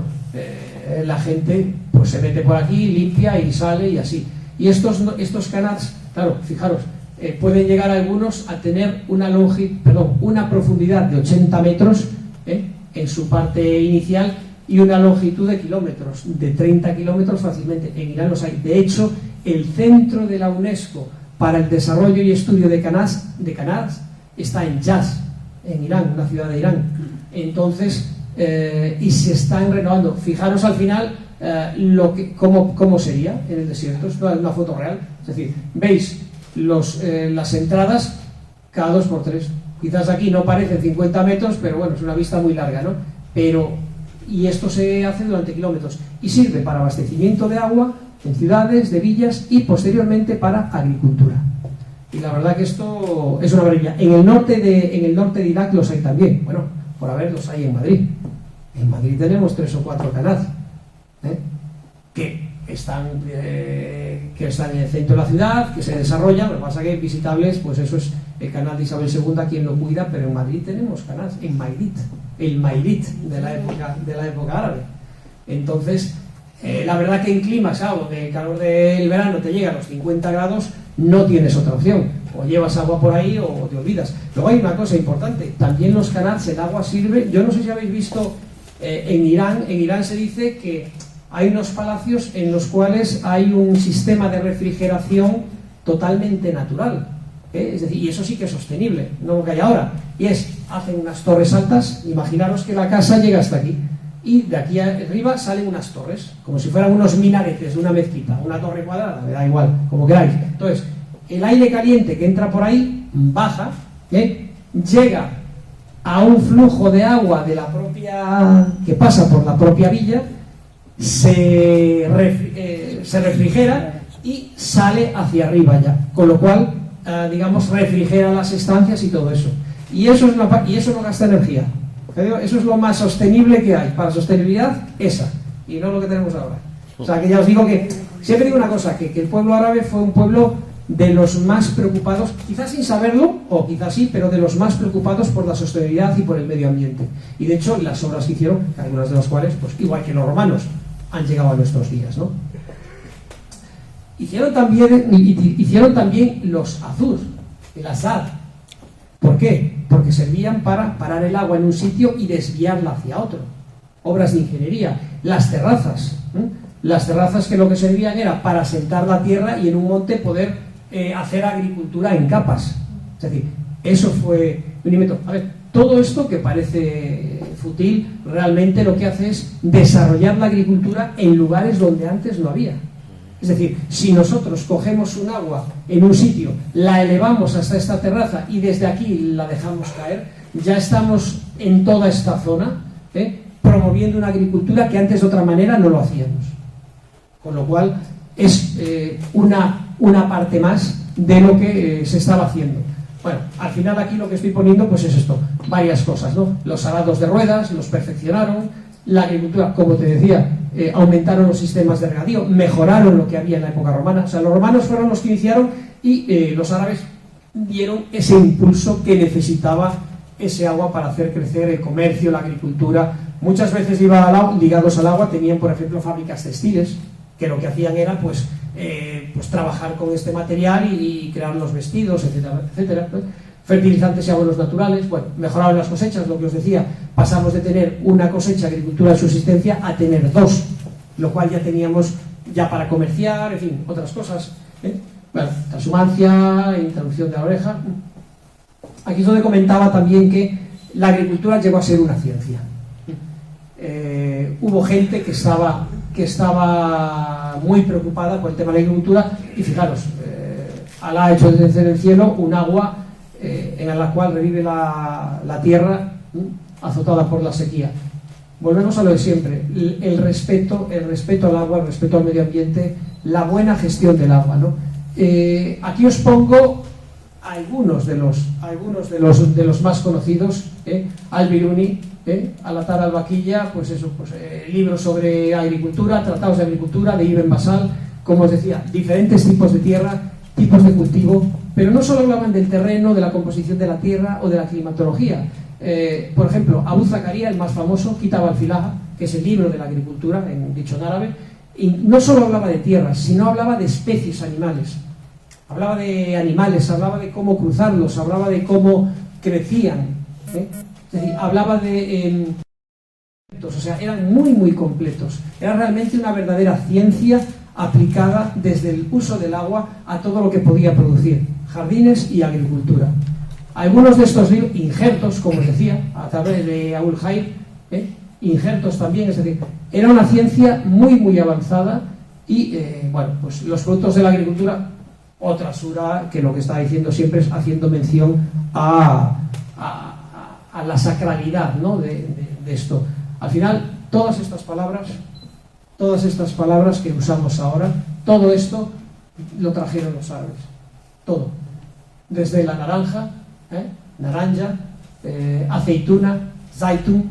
la gente pues se mete por aquí, limpia y sale y así. Y estos kanats, claro, fijaros, pueden llegar algunos a tener una profundidad de 80 metros en su parte inicial, y una longitud de kilómetros, de 30 kilómetros fácilmente. En Irán los hay. De hecho, el centro de la UNESCO para el desarrollo y estudio de kanats está en Yaz, en Irán, una ciudad de Irán. Entonces, y se están renovando. Fijaros al final cómo sería en el desierto. Es una foto real. Es decir, veis las entradas cada 2x3. Quizás aquí no parecen 50 metros, pero bueno, es una vista muy larga, ¿no? Y esto se hace durante kilómetros y sirve para abastecimiento de agua en ciudades, de villas, y posteriormente para agricultura. Y la verdad que esto es una maravilla. En el norte de Irak los hay también. Bueno, por haber, los hay en Madrid. En Madrid tenemos 3 o 4 canals, que están en el centro de la ciudad, que se desarrollan. Lo que pasa que visitables, pues eso es el canal de Isabel II quien lo cuida, pero en Madrid tenemos canales, en Mairit, el Mairit de la época árabe. Entonces, la verdad que en climas, donde el calor del verano te llega a los 50 grados, no tienes otra opción. O llevas agua por ahí o te olvidas. Luego hay una cosa importante, también los canals, el agua sirve. Yo no sé si habéis visto en Irán se dice que hay unos palacios en los cuales hay un sistema de refrigeración totalmente natural, es decir, y eso sí que es sostenible, no lo que hay ahora, y hacen unas torres altas. Imaginaros que la casa llega hasta aquí, y de aquí arriba salen unas torres, como si fueran unos minaretes de una mezquita, una torre cuadrada, me da igual, como queráis. Entonces, el aire caliente que entra por ahí, baja, llega a un flujo de agua de la propia, que pasa por la propia villa, se refrigera y sale hacia arriba ya, con lo cual, digamos, refrigera las estancias y todo eso. Y eso no gasta energía. Eso es lo más sostenible que hay. Para sostenibilidad, esa, y no lo que tenemos ahora. O sea, que ya os digo que, siempre digo una cosa, que el pueblo árabe fue un pueblo de los más preocupados, quizás sin saberlo, o quizás sí, pero de los más preocupados por la sostenibilidad y por el medio ambiente. Y de hecho, las obras que hicieron, algunas de las cuales, pues igual que los romanos, han llegado a nuestros días, ¿no? Hicieron también los azur, el azad. ¿Por qué? Porque servían para parar el agua en un sitio y desviarla hacia otro. Obras de ingeniería. Las terrazas. Las terrazas, que lo que servían era para sentar la tierra y en un monte poder hacer agricultura en capas. Es decir, eso fue un invento. A ver, todo esto que parece fútil, realmente lo que hace es desarrollar la agricultura en lugares donde antes no había. Es decir, si nosotros cogemos un agua en un sitio, la elevamos hasta esta terraza y desde aquí la dejamos caer, ya estamos en toda esta zona promoviendo una agricultura que antes de otra manera no lo hacíamos. Con lo cual es una parte más de lo que se estaba haciendo. Bueno, al final aquí lo que estoy poniendo pues es esto, varias cosas, ¿no? Los arados de ruedas los perfeccionaron, la agricultura, como te decía, aumentaron los sistemas de regadío, mejoraron lo que había en la época romana. O sea, los romanos fueron los que iniciaron y los árabes dieron ese impulso que necesitaba ese agua para hacer crecer el comercio, la agricultura. Muchas veces ligados al agua tenían, por ejemplo, fábricas textiles, que lo que hacían era pues trabajar con este material y crear los vestidos, etcétera, etcétera. Fertilizantes y abonos naturales. Bueno, mejoraban las cosechas, lo que os decía, pasamos de tener una cosecha, agricultura de subsistencia, a tener 2, lo cual ya teníamos ya para comerciar, en fin, otras cosas. Bueno, transhumancia, interrupción de la oreja. Aquí es donde comentaba también que la agricultura llegó a ser una ciencia. Hubo gente que estaba muy preocupada por el tema de la agricultura y fijaros, Alá ha hecho desde el cielo un agua en la cual revive la tierra azotada por la sequía. Volvemos a lo de siempre, el respeto al agua, el respeto al medio ambiente, la buena gestión del agua, ¿no? Aquí os pongo algunos de los más conocidos. Al-Biruni, Al-Atar al-Baqiyya, pues eso, libros sobre agricultura, tratados de agricultura de Ibn Basal, como os decía, diferentes tipos de tierra, tipos de cultivo, pero no solo hablaban del terreno, de la composición de la tierra o de la climatología. Por ejemplo, Abu Zakaria, el más famoso, Kitab al-Filaha, que es el libro de la agricultura, dicho en árabe, y no solo hablaba de tierras, sino hablaba de especies animales. Hablaba de animales, hablaba de cómo cruzarlos, hablaba de cómo crecían. Es decir, hablaba de... o sea, eran muy, muy completos. Era realmente una verdadera ciencia aplicada desde el uso del agua a todo lo que podía producir, jardines y agricultura. Algunos de estos libros, injertos, como os decía, a través de Abul Hayr, injertos también, es decir, era una ciencia muy, muy avanzada y, bueno, pues los productos de la agricultura, otra sura que lo que está diciendo siempre es haciendo mención a la sacralidad, ¿no? de esto. Al final, todas estas palabras que usamos ahora, todo esto lo trajeron los árabes. Todo. Desde la naranja, aceituna, zaitun,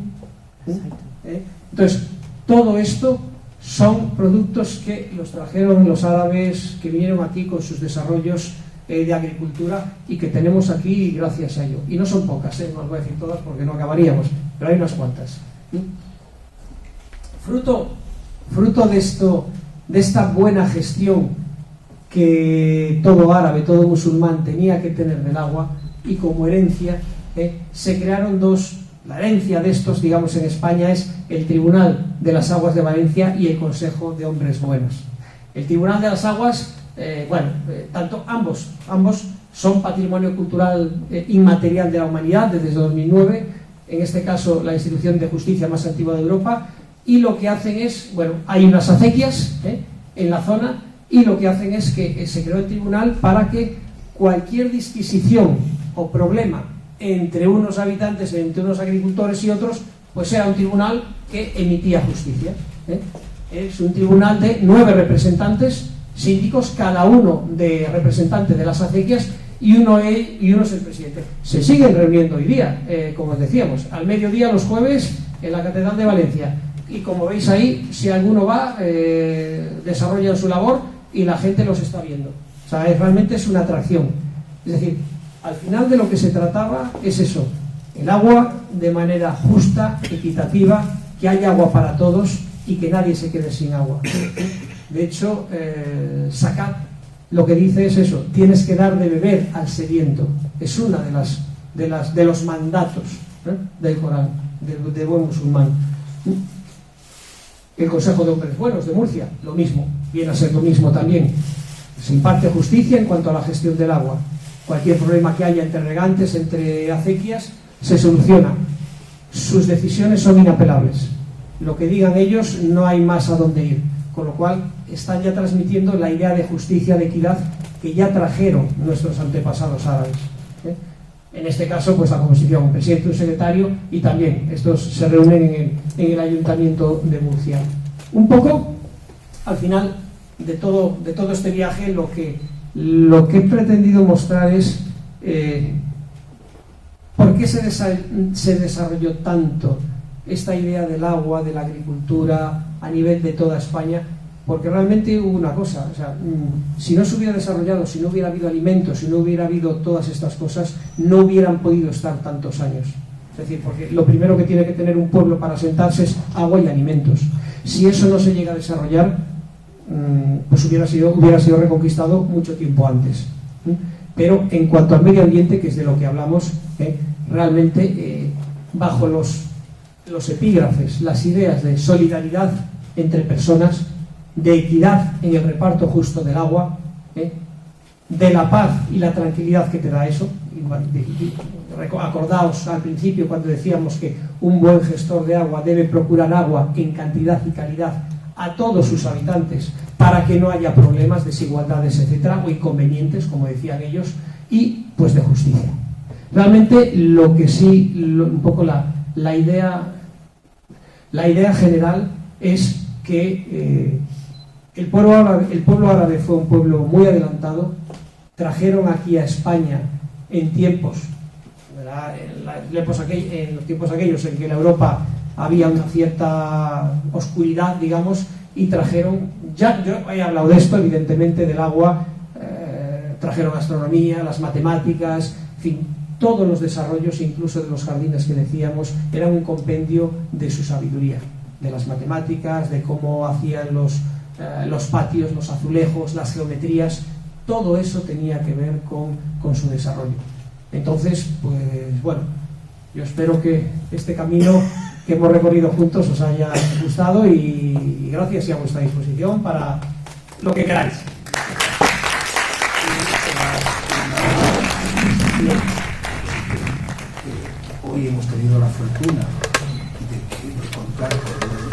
Entonces, todo esto son productos que los trajeron los árabes, que vinieron aquí con sus desarrollos de agricultura y que tenemos aquí gracias a ello. Y no son pocas, no os voy a decir todas porque no acabaríamos, pero hay unas cuantas. Fruto de esto, de esta buena gestión que todo árabe, todo musulmán tenía que tener del agua, y como herencia se crearon dos. La herencia de estos, digamos, en España es el Tribunal de las Aguas de Valencia y el Consejo de Hombres Buenos. El Tribunal de las Aguas, tanto ambos son patrimonio cultural inmaterial de la humanidad desde 2009, en este caso la institución de justicia más antigua de Europa, y lo que hacen es, hay unas acequias en la zona, y lo que hacen es que se creó el tribunal para que cualquier disquisición o problema entre unos habitantes, entre unos agricultores y otros, pues era un tribunal que emitía justicia. Es un tribunal de 9 representantes síndicos, cada uno de representante de las acequias, y uno es el presidente. Se siguen reuniendo hoy día, como os decíamos, al mediodía los jueves en la Catedral de Valencia, y como veis ahí, si alguno va, desarrollan su labor y la gente los está viendo. O sea, realmente es una atracción. Es decir, al final de lo que se trataba es eso, el agua de manera justa, equitativa, que haya agua para todos y que nadie se quede sin agua. De hecho, Zakat lo que dice es eso, tienes que dar de beber al sediento. Es una de los mandatos del Corán, de buen musulmán. El Consejo de Hombres Buenos de Murcia, lo mismo, viene a ser lo mismo también. Se imparte justicia en cuanto a la gestión del agua. Cualquier problema que haya entre regantes, entre acequias, se soluciona. Sus decisiones son inapelables. Lo que digan ellos, no hay más a dónde ir. Con lo cual, están ya transmitiendo la idea de justicia, de equidad, que ya trajeron nuestros antepasados árabes. En este caso, pues la composición, un presidente, un secretario, y también estos se reúnen en el Ayuntamiento de Murcia. Un poco, al final de todo este viaje, lo que he pretendido mostrar es por qué se desarrolló tanto esta idea del agua, de la agricultura a nivel de toda España, porque realmente hubo una cosa, o sea, si no se hubiera desarrollado, si no hubiera habido alimentos, si no hubiera habido todas estas cosas, no hubieran podido estar tantos años. Es decir, porque lo primero que tiene que tener un pueblo para asentarse es agua y alimentos. Si eso no se llega a desarrollar, pues hubiera sido reconquistado mucho tiempo antes. Pero en cuanto al medio ambiente, que es de lo que hablamos, realmente bajo los epígrafes, las ideas de solidaridad entre personas, de equidad en el reparto justo del agua, de la paz y la tranquilidad que te da eso. Acordaos al principio cuando decíamos que un buen gestor de agua debe procurar agua en cantidad y calidad a todos sus habitantes para que no haya problemas, desigualdades, etcétera, o inconvenientes, como decían ellos, y pues de justicia. Realmente lo que sí, un poco la idea general es que el pueblo árabe fue un pueblo muy adelantado. Trajeron aquí a España en tiempos, ¿verdad? En los tiempos aquellos en que en Europa había una cierta oscuridad, digamos, y trajeron, ya yo he hablado de esto, evidentemente, del agua, trajeron astronomía, las matemáticas, en fin, todos los desarrollos, incluso de los jardines que decíamos, eran un compendio de su sabiduría, de las matemáticas, de cómo hacían los patios, los azulejos, las geometrías. Todo eso tenía que ver con su desarrollo. Entonces, pues bueno, yo espero que este camino que hemos recorrido juntos os haya gustado, y gracias, y a vuestra disposición para lo que queráis. Hoy hemos tenido la fortuna de contar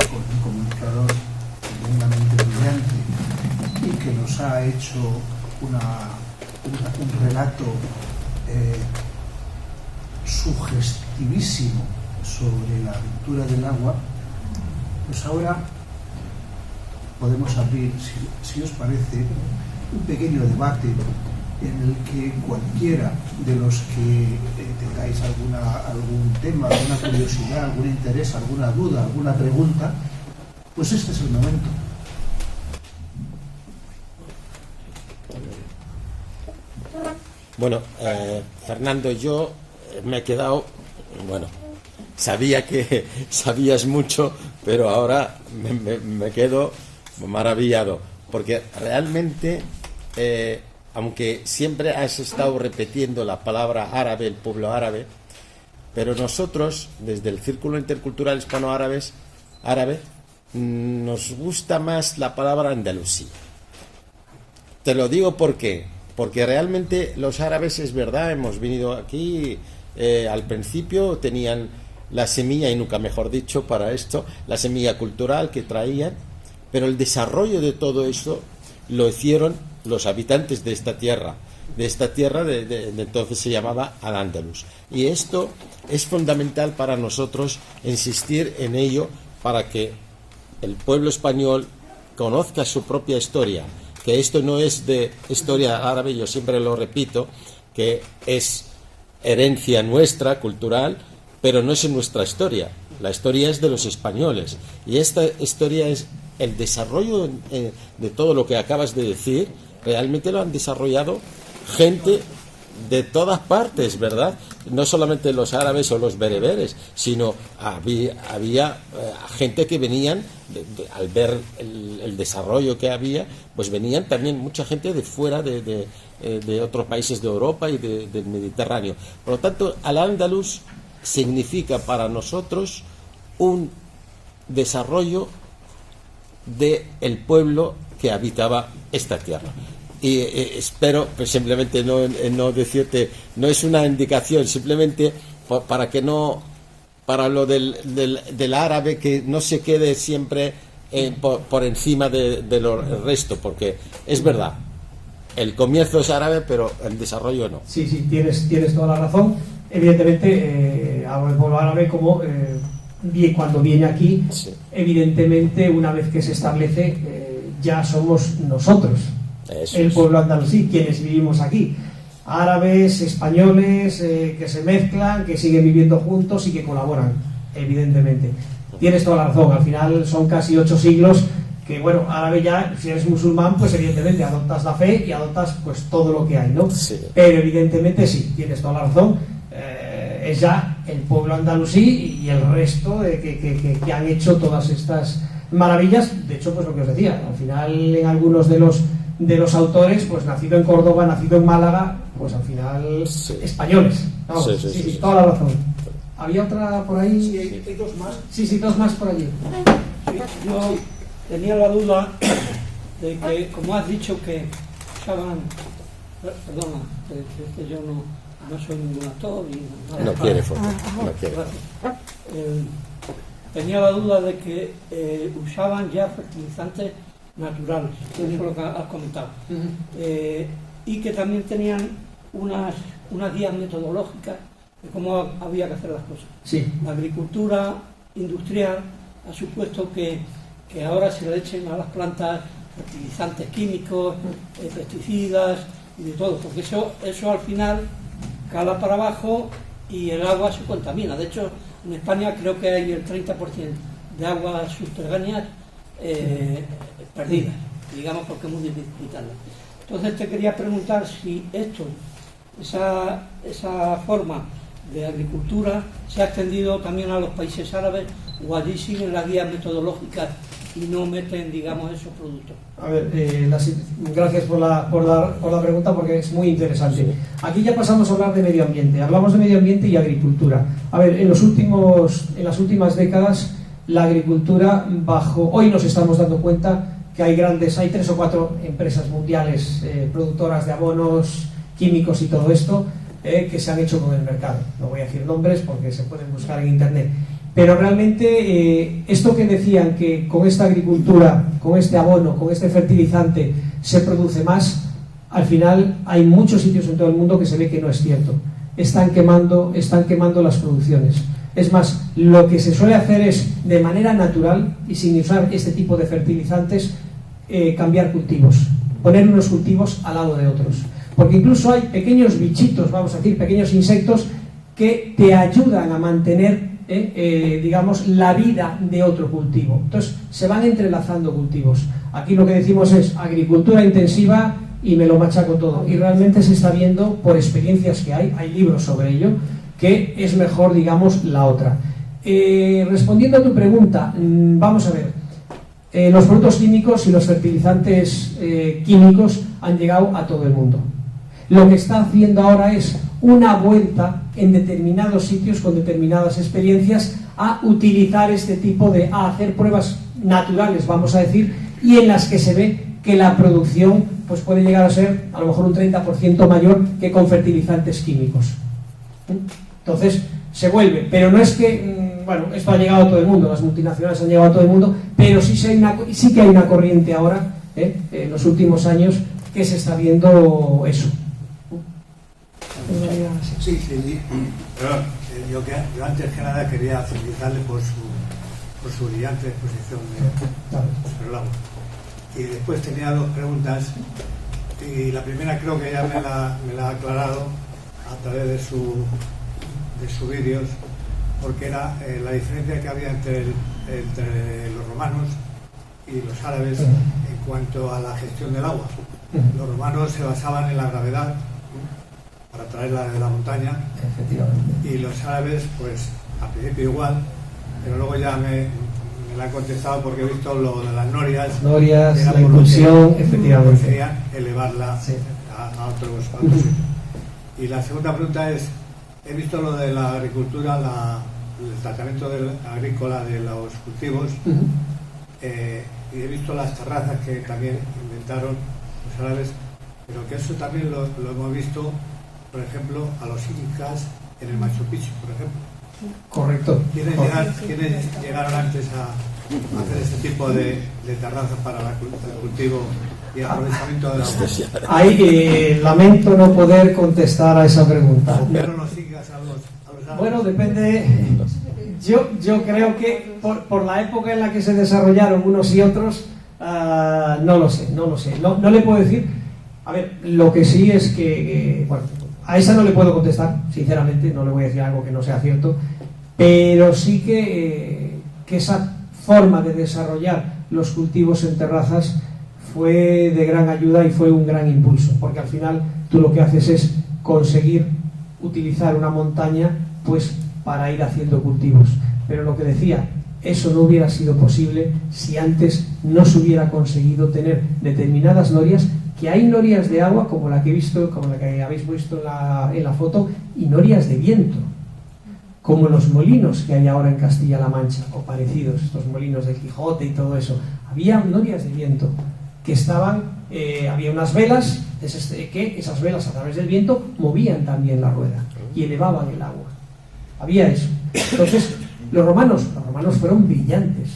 con un comunicador tremendamente brillante y que nos ha hecho un relato sugestivísimo sobre la aventura del agua. Pues ahora podemos abrir, si os parece, un pequeño debate en el que cualquiera de los que tengáis algún tema, alguna curiosidad, algún interés, alguna duda, alguna pregunta, pues este es el momento. Bueno, Fernando, yo me he quedado, bueno, sabía que sabías mucho, pero ahora me quedo maravillado, porque realmente, aunque siempre has estado repitiendo la palabra árabe, el pueblo árabe, pero nosotros, desde el Círculo Intercultural Hispano-Árabe, nos gusta más la palabra andalusí. Te lo digo porque realmente los árabes, es verdad, hemos venido aquí, al principio tenían la semilla, y nunca mejor dicho para esto, la semilla cultural que traían, pero el desarrollo de todo esto lo hicieron los habitantes de esta tierra, de entonces se llamaba Al-Ándalus. Y esto es fundamental para nosotros insistir en ello, para que el pueblo español conozca su propia historia, que esto no es de historia árabe, yo siempre lo repito, que es herencia nuestra, cultural, pero no es nuestra historia. La historia es de los españoles, y esta historia es el desarrollo de todo lo que acabas de decir. Realmente lo han desarrollado gente de todas partes, ¿verdad? No solamente los árabes o los bereberes, sino había gente que venían, al ver el desarrollo que había, pues venían también mucha gente de fuera de otros países de Europa y del Mediterráneo. Por lo tanto, Al-Ándalus significa para nosotros un desarrollo del pueblo que habitaba esta tierra. Y espero, pues simplemente no decirte, no es una indicación, simplemente para que no, para lo del árabe, que no se quede siempre por encima de lo resto, porque es verdad, el comienzo es árabe, pero el desarrollo no. Sí, tienes toda la razón. Evidentemente, hablo del pueblo árabe como cuando viene aquí, sí. Evidentemente, una vez que se establece, ya somos nosotros. Eso el pueblo andalusí, quienes vivimos aquí, árabes, españoles, que se mezclan, que siguen viviendo juntos y que colaboran, evidentemente. Tienes toda la razón, al final son casi 8 siglos que, bueno, árabe ya, si eres musulmán, pues evidentemente adoptas la fe y adoptas pues todo lo que hay, ¿no? Sí. Pero evidentemente sí, tienes toda la razón, es ya el pueblo andalusí y el resto que han hecho todas estas maravillas. De hecho, pues lo que os decía, al final en algunos de los autores, pues nacido en Córdoba, nacido en Málaga, pues al final sí. Españoles. Vamos, sí, toda la razón. ¿Había otra por ahí? Sí, hay dos más. Sí, dos más por allí. Sí, yo tenía la duda de que, como has dicho, que usaban... Perdona, que yo no soy ningún actor y nada. No quiere foto, no quiere. Tenía la duda de que usaban ya fertilizantes naturales, eso es lo que has comentado, y que también tenían unas guías metodológicas de cómo había que hacer las cosas. Sí. La agricultura industrial ha supuesto que ahora se le echen a las plantas fertilizantes químicos, pesticidas y de todo, porque eso al final cala para abajo y el agua se contamina. De hecho, en España creo que hay el 30% de aguas subterráneas perdidas, digamos, porque es muy difícil quitarlas. Entonces te quería preguntar si esa forma de agricultura se ha extendido también a los países árabes, o allí siguen las guías metodológicas y no meten, digamos, esos productos. A ver, gracias por la pregunta, porque es muy interesante. Aquí ya pasamos a hablar de medio ambiente. Hablamos de medio ambiente y agricultura. A ver, en las últimas décadas, la agricultura hoy nos estamos dando cuenta que hay 3 o 4 empresas mundiales productoras de abonos, químicos y todo esto, que se han hecho con el mercado. No voy a decir nombres porque se pueden buscar en internet. Pero realmente esto que decían, que con esta agricultura, con este abono, con este fertilizante se produce más, al final hay muchos sitios en todo el mundo que se ve que no es cierto. Están quemando las producciones. Es más, lo que se suele hacer es, de manera natural y sin usar este tipo de fertilizantes, cambiar cultivos, poner unos cultivos al lado de otros. porque incluso hay pequeños bichitos, vamos a decir, pequeños insectos que te ayudan a mantener, digamos, la vida de otro cultivo. Entonces, se van entrelazando cultivos. Aquí lo que decimos es agricultura intensiva y me lo machaco todo. Y realmente se está viendo, por experiencias que hay libros sobre ello, que es mejor, digamos, la otra. Respondiendo a tu pregunta, vamos a ver. Los productos químicos y los fertilizantes químicos han llegado a todo el mundo. Lo que está haciendo ahora es una vuelta en determinados sitios con determinadas experiencias a utilizar este tipo a hacer pruebas naturales, vamos a decir, y en las que se ve que la producción pues puede llegar a ser a lo mejor un 30% mayor que con fertilizantes químicos. Entonces se vuelve, pero no es que, bueno, esto ha llegado a todo el mundo, las multinacionales han llegado a todo el mundo, pero sí que hay una corriente ahora, en los últimos años, que se está viendo eso. Sí, sí. Yo antes que nada quería felicitarle por su brillante exposición sobre el agua. Y después tenía dos preguntas, y la primera creo que ya me la ha aclarado a través de sus vídeos, porque era la diferencia que había entre los romanos y los árabes en cuanto a la gestión del agua. Los romanos se basaban en la gravedad para traerla de la montaña, y los árabes pues al principio igual, pero luego ya me la han contestado porque he visto lo de las norias, la impulsión, efectivamente, querían elevarla a otros sitios. Y la segunda pregunta es, he visto lo de la agricultura, el tratamiento agrícola de los cultivos, y he visto las terrazas que también inventaron los árabes, pero que eso también lo hemos visto, por ejemplo, a los incas en el Machu Picchu, por ejemplo. Correcto. ¿Quiénes llegaron antes a hacer este tipo de terrazas para el cultivo y aprovechamiento de la agua? Ahí lamento no poder contestar a esa pregunta. ¿Pero los incas a los árabes? Bueno, depende. Yo creo que por la época en la que se desarrollaron unos y otros, no lo sé. No le puedo decir. A ver, lo que sí es que bueno, a esa no le puedo contestar, sinceramente, no le voy a decir algo que no sea cierto, pero sí que esa forma de desarrollar los cultivos en terrazas fue de gran ayuda y fue un gran impulso, porque al final tú lo que haces es conseguir utilizar una montaña pues para ir haciendo cultivos. Pero lo que decía, eso no hubiera sido posible si antes no se hubiera conseguido tener determinadas norias, que hay norias de agua como la que he visto, como la que habéis visto en la foto, y norias de viento, como los molinos que hay ahora en Castilla-La Mancha, o parecidos, estos molinos del Quijote y todo eso. Había norias de viento que estaban, había unas velas, que esas velas a través del viento movían también la rueda y elevaban el agua. Había eso. Entonces, los romanos fueron brillantes.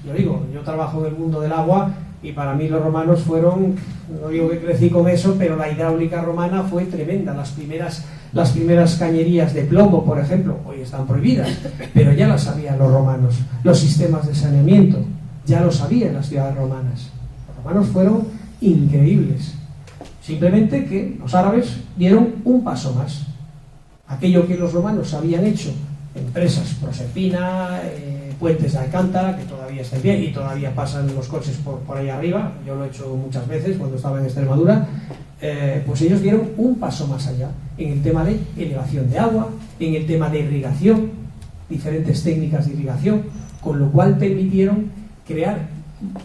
Yo digo, yo trabajo en el mundo del agua y para mí los romanos fueron, no digo que crecí con eso, pero la hidráulica romana fue tremenda. Las primeras cañerías de plomo, por ejemplo, hoy están prohibidas, pero ya las sabían los romanos. Los sistemas de saneamiento, ya lo sabían las ciudades romanas. Los romanos fueron increíbles. Simplemente que los árabes dieron un paso más. Aquello que los romanos habían hecho, empresas, Proserpina, puentes de Alcántara, que todavía está bien y todavía pasan los coches por ahí arriba, yo lo he hecho muchas veces cuando estaba en Extremadura, pues ellos dieron un paso más allá en el tema de elevación de agua, en el tema de irrigación, diferentes técnicas de irrigación, con lo cual permitieron crear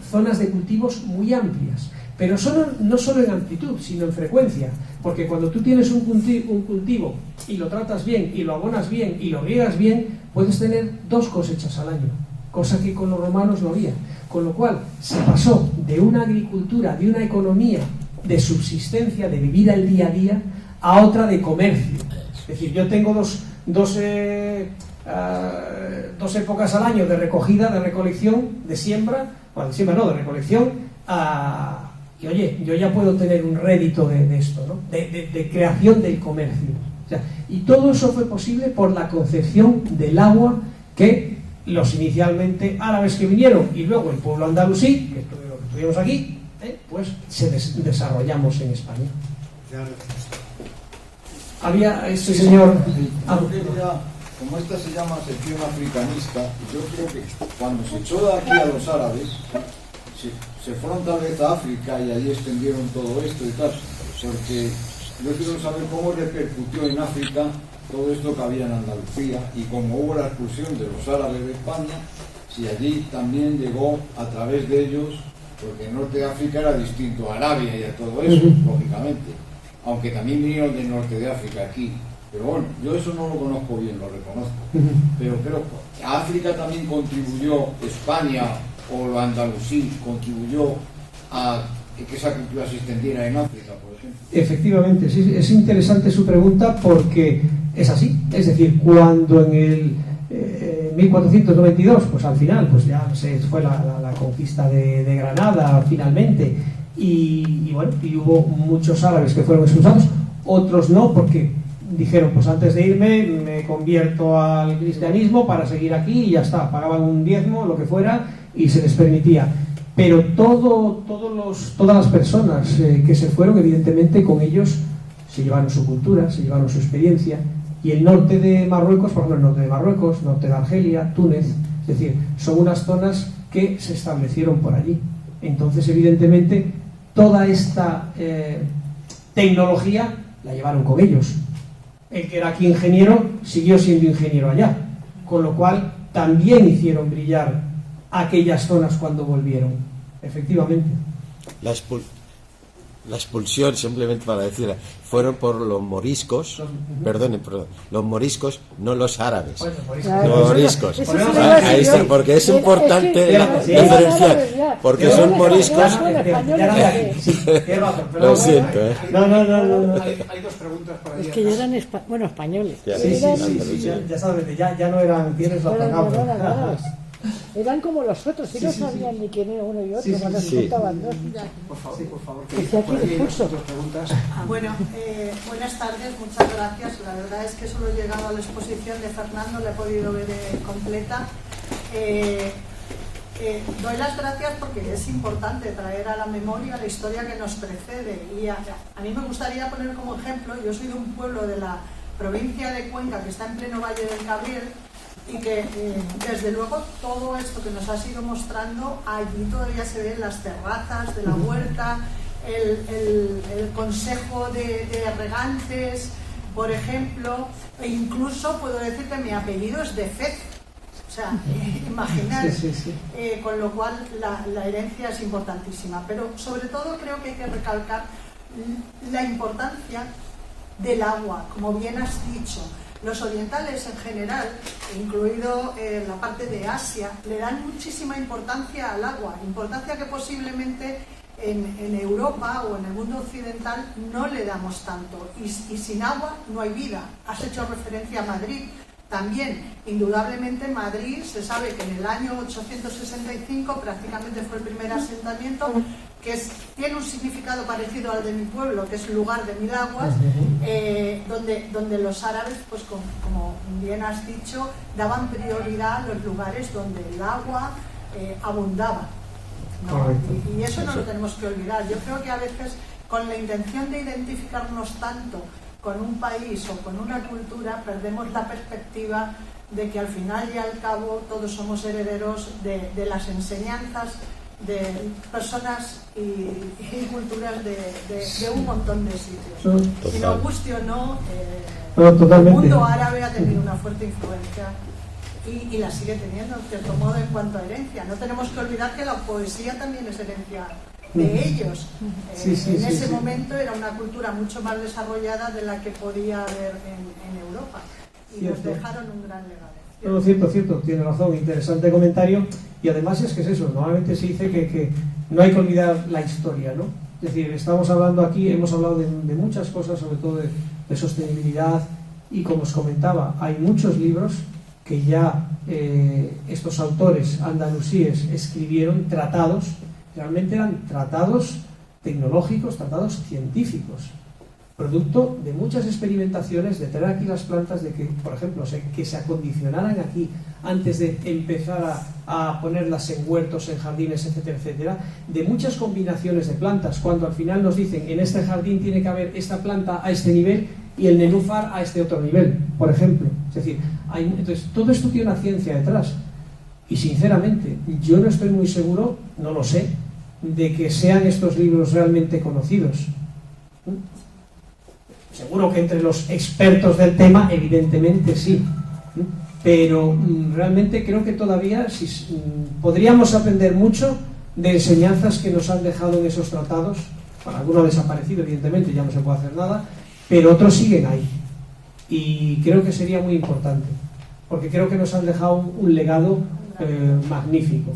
zonas de cultivos muy amplias, pero no solo en amplitud, sino en frecuencia, porque cuando tú tienes un cultivo y lo tratas bien, y lo abonas bien, y lo riegas bien, puedes tener 2 cosechas al año, cosa que con los romanos no había, con lo cual se pasó de una agricultura, de una economía de subsistencia, de vivir al día a día, a otra de comercio. Es decir, yo tengo dos épocas al año de recogida, de recolección, de siembra, bueno, de siembra no, de recolección, y oye, yo ya puedo tener un rédito de esto, ¿no? de creación del comercio. O sea, y todo eso fue posible por la concepción del agua que los inicialmente árabes que vinieron y luego el pueblo andalusí, que estuvimos aquí, pues desarrollamos en España. Había este señor... Yo quería, como esta se llama sección africanista, yo creo que cuando se echó de aquí a los árabes, se fueron tal vez a África y allí extendieron todo esto y tal, porque yo quiero saber cómo repercutió en África todo esto que había en Andalucía y como hubo la expulsión de los árabes de España, si allí también llegó a través de ellos, porque el norte de África era distinto a Arabia y a todo eso, lógicamente, aunque también vinieron del norte de África aquí. Pero bueno, yo eso no lo conozco bien, lo reconozco. Pero creo que África también contribuyó, España o lo andalusí contribuyó a que esa cultura se extendiera en África, por ejemplo. Efectivamente, sí, es interesante su pregunta porque es así. Es decir, cuando en el 1492, pues al final, pues ya se fue la conquista de Granada finalmente, y bueno, y hubo muchos árabes que fueron expulsados, otros no, porque dijeron, pues antes de irme me convierto al cristianismo para seguir aquí y ya está, pagaban un diezmo, lo que fuera, y se les permitía. Pero todas las personas que se fueron, evidentemente con ellos se llevaron su cultura, se llevaron su experiencia, y el norte de Marruecos, por ejemplo el norte de Marruecos, norte de Argelia, Túnez, es decir, son unas zonas que se establecieron por allí. Entonces, evidentemente, toda esta tecnología la llevaron con ellos. El que era aquí ingeniero siguió siendo ingeniero allá, con lo cual también hicieron brillar aquellas zonas cuando volvieron, efectivamente. La expulsión, simplemente para decir, fueron por los moriscos, perdón, los moriscos, no los árabes. Los moriscos. Ahí está, porque es importante diferenciar, porque son moriscos. Lo siento, No. Hay dos preguntas para Es que ya eran españoles. Sí, ya sabes, ya no eran, tienes la palabra. Eran como los otros, y no sabían ni quién era uno y otro cuando se contaban dos. Por favor. Bueno, buenas tardes, muchas gracias. La verdad es que solo he llegado a la exposición de Fernando, la he podido ver completa. Doy las gracias porque es importante traer a la memoria la historia que nos precede. Y a mí me gustaría poner como ejemplo, yo soy de un pueblo de la provincia de Cuenca que está en pleno Valle del Cabriel, y que desde luego todo esto que nos has ido mostrando, allí todavía se ven las terrazas de la huerta, el consejo de regantes, por ejemplo, e incluso puedo decir que mi apellido es de Fez, o sea, imaginar, con lo cual la herencia es importantísima, pero sobre todo creo que hay que recalcar la importancia del agua, como bien has dicho. Los orientales en general, incluido la parte de Asia, le dan muchísima importancia al agua, importancia que posiblemente en Europa o en el mundo occidental no le damos tanto. Y sin agua no hay vida. Has hecho referencia a Madrid. También, indudablemente, Madrid, se sabe que en el año 865 prácticamente fue el primer asentamiento, que tiene un significado parecido al de mi pueblo, que es lugar de mil aguas, donde los árabes, pues como bien has dicho, daban prioridad a los lugares donde el agua abundaba, ¿no? Y eso no lo tenemos que olvidar. Yo creo que a veces, con la intención de identificarnos tanto con un país o con una cultura, perdemos la perspectiva de que al final y al cabo todos somos herederos de las enseñanzas de personas y culturas de un montón de sitios. Si nos guste o no, el mundo árabe ha tenido una fuerte influencia y la sigue teniendo en cierto modo en cuanto a herencia. No tenemos que olvidar que la poesía también es herencia de ellos. En ese momento era una cultura mucho más desarrollada de la que podía haber en Europa, y nos dejaron un gran legado. No, cierto, tiene razón, interesante comentario. Y además es eso, normalmente se dice que no hay que olvidar la historia, ¿no? Es decir, estamos hablando aquí, hemos hablado de muchas cosas, sobre todo de sostenibilidad, y como os comentaba, hay muchos libros que ya estos autores andalusíes escribieron, tratados, realmente eran tratados tecnológicos, tratados científicos, producto de muchas experimentaciones, de tener aquí las plantas, de que, por ejemplo, que se acondicionaran aquí antes de empezar a ponerlas en huertos, en jardines, etcétera, etcétera, de muchas combinaciones de plantas, cuando al final nos dicen, en este jardín tiene que haber esta planta a este nivel y el nenúfar a este otro nivel, por ejemplo. Es decir, entonces, todo esto tiene una ciencia detrás. Y sinceramente, yo no estoy muy seguro, no lo sé, de que sean estos libros realmente conocidos. Seguro que entre los expertos del tema, evidentemente sí. Pero realmente creo que todavía podríamos aprender mucho de enseñanzas que nos han dejado en esos tratados. Bueno, alguno ha desaparecido, evidentemente, ya no se puede hacer nada, pero otros siguen ahí. Y creo que sería muy importante, porque creo que nos han dejado un legado magnífico.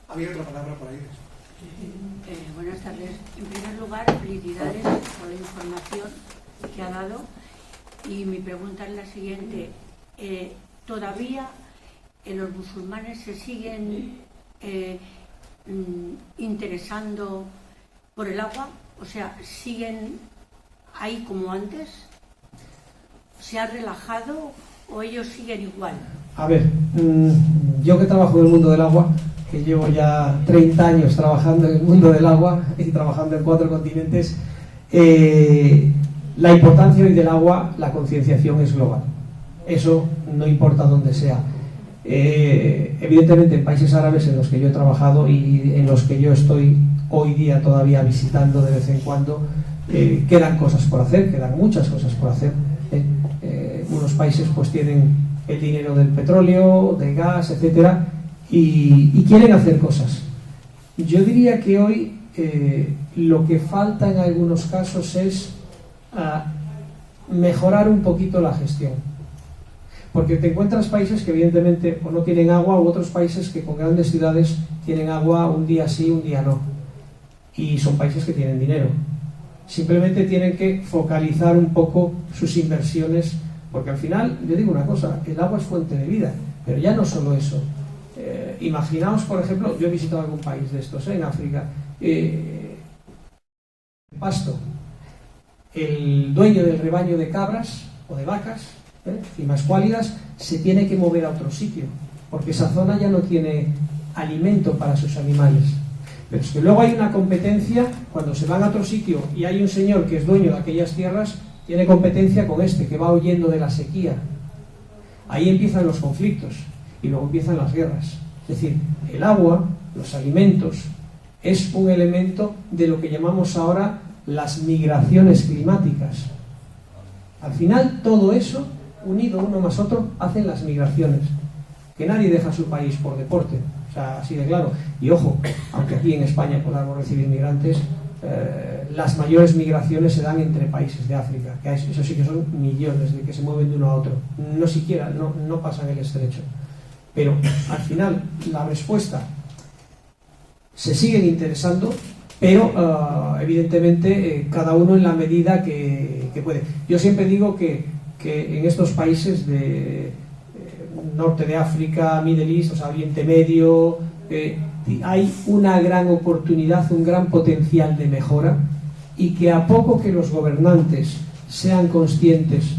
Había otra palabra por ahí. Buenas tardes. En primer lugar, felicidades por la información que ha dado. Y mi pregunta es la siguiente. ¿Todavía los musulmanes se siguen interesando por el agua? O sea, ¿siguen ahí como antes? ¿Se ha relajado o ellos siguen igual? A ver, yo que trabajo en el mundo del agua, que llevo ya 30 años trabajando en el mundo del agua y trabajando en 4 continentes, la importancia hoy del agua, la concienciación es global. Eso no importa dónde sea. Evidentemente en países árabes en los que yo he trabajado y en los que yo estoy hoy día todavía visitando de vez en cuando, quedan cosas por hacer, quedan muchas cosas por hacer. Unos países pues tienen el dinero del petróleo, del gas, etcétera, y quieren hacer cosas. Yo diría que hoy lo que falta en algunos casos es mejorar un poquito la gestión, porque te encuentras países que evidentemente o no tienen agua, u otros países que con grandes ciudades tienen agua un día sí, un día no, y son países que tienen dinero. Simplemente tienen que focalizar un poco sus inversiones, porque al final, yo digo una cosa, el agua es fuente de vida, pero ya no solo eso. Imaginaos, por ejemplo, yo he visitado algún país de estos, en África, pasto. El dueño del rebaño de cabras o de vacas, cimascuálidas, se tiene que mover a otro sitio, porque esa zona ya no tiene alimento para sus animales. Pero es que luego hay una competencia, cuando se van a otro sitio y hay un señor que es dueño de aquellas tierras, tiene competencia con este, que va huyendo de la sequía. Ahí empiezan los conflictos y luego empiezan las guerras. Es decir, el agua, los alimentos, es un elemento de lo que llamamos ahora las migraciones climáticas. Al final, todo eso, unido uno más otro, hacen las migraciones. Que nadie deja su país por deporte, o sea, así de claro. Y ojo, aunque aquí en España podamos recibir migrantes, las mayores migraciones se dan entre países de África, que eso sí que son millones de que se mueven de uno a otro, no pasan el estrecho. Pero al final la respuesta, se siguen interesando, pero evidentemente cada uno en la medida que puede. Yo siempre digo que en estos países de norte de África, Middle East, o sea, Oriente Medio, hay una gran oportunidad, un gran potencial de mejora, y que a poco que los gobernantes sean conscientes,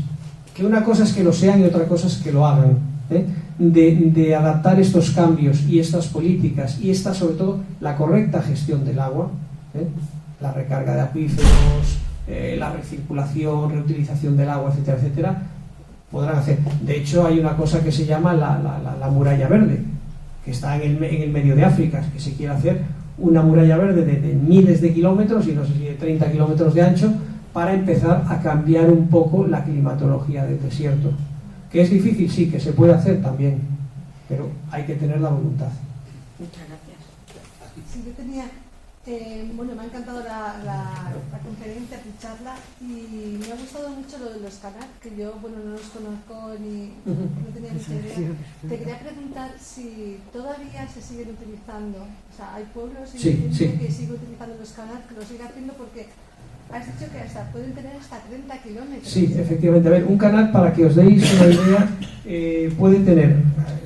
que una cosa es que lo sean y otra cosa es que lo hagan, de adaptar estos cambios y estas políticas y sobre todo la correcta gestión del agua, la recarga de acuíferos, la recirculación, reutilización del agua, etcétera, etcétera, podrán hacer. De hecho, hay una cosa que se llama la muralla verde, que está en el medio de África, que se quiere hacer una muralla verde de miles de kilómetros, y no sé si de 30 kilómetros de ancho, para empezar a cambiar un poco la climatología del desierto. ¿Que es difícil? Sí, que se puede hacer también, pero hay que tener la voluntad. Muchas gracias. Sí, yo tenía... bueno, me ha encantado la conferencia, tu charla, y me ha gustado mucho lo de los canals, que yo, bueno, no los conozco ni no tenía ni idea. Te quería preguntar si todavía se siguen utilizando, o sea, hay pueblos que siguen utilizando los canals, que lo siguen haciendo, porque has dicho que pueden tener hasta 30 kilómetros. Sí, efectivamente. A ver, un canal, para que os deis una idea, puede tener,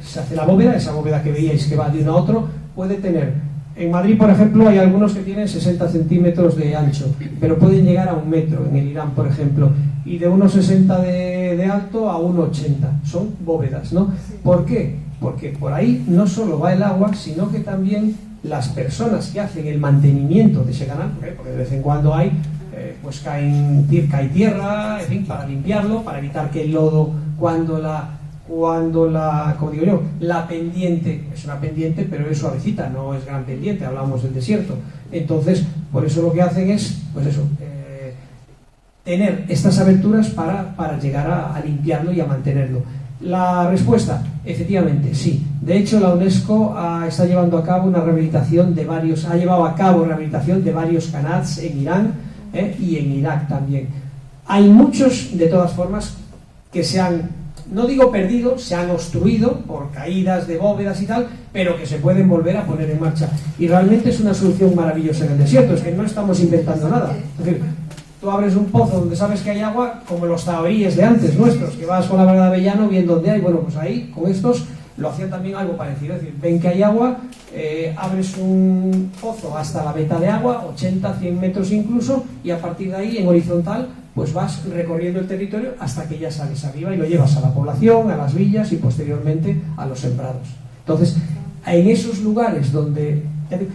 se hace la bóveda, esa bóveda que veíais que va de uno a otro, puede tener En Madrid, por ejemplo, hay algunos que tienen 60 centímetros de ancho, pero pueden llegar a 1 metro, en el Irán, por ejemplo, y de 1,60 de alto a 1,80. Son bóvedas, ¿no? ¿Por qué? Porque por ahí no solo va el agua, sino que también las personas que hacen el mantenimiento de ese canal, porque de vez en cuando hay, pues cae tierra, en fin, para limpiarlo, para evitar que el lodo, cuando como digo yo, la pendiente, es una pendiente, pero es suavecita, no es gran pendiente, hablamos del desierto. Entonces, por eso lo que hacen es, pues eso, tener estas aberturas para llegar a limpiarlo y a mantenerlo. La respuesta, efectivamente, sí. De hecho, la UNESCO está llevando a cabo una rehabilitación ha llevado a cabo rehabilitación de varios qanats en Irán y en Irak también. Hay muchos, de todas formas, que se han, no digo perdido, se han obstruido por caídas de bóvedas y tal, pero que se pueden volver a poner en marcha. Y realmente es una solución maravillosa en el desierto, es que no estamos inventando nada. Es decir, tú abres un pozo donde sabes que hay agua, como los taoríes de antes nuestros, que vas con la vara de avellano viendo dónde hay. Bueno, pues ahí, con estos, lo hacían también algo parecido. Es decir, ven que hay agua, abres un pozo hasta la veta de agua, 80, 100 metros incluso, y a partir de ahí, en horizontal, pues vas recorriendo el territorio hasta que ya sales arriba y lo llevas a la población, a las villas y posteriormente a los sembrados. Entonces, en esos lugares donde...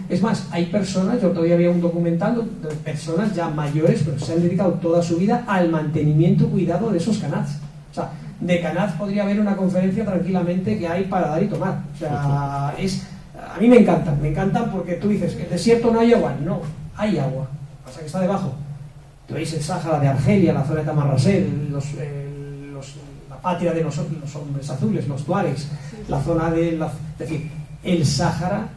Es más, hay personas, yo todavía había un documental de personas ya mayores, pero se han dedicado toda su vida al mantenimiento y cuidado de esos qanats. O sea, de qanats podría haber una conferencia tranquilamente que hay para dar y tomar. O sea, a mí me encantan porque tú dices, ¿el desierto no hay agua? No, hay agua, pasa que está debajo. Tú veis el Sáhara de Argelia, la zona de Tamarrasel, la patria de los hombres azules, los tuaregs, la zona de... Es decir, el Sáhara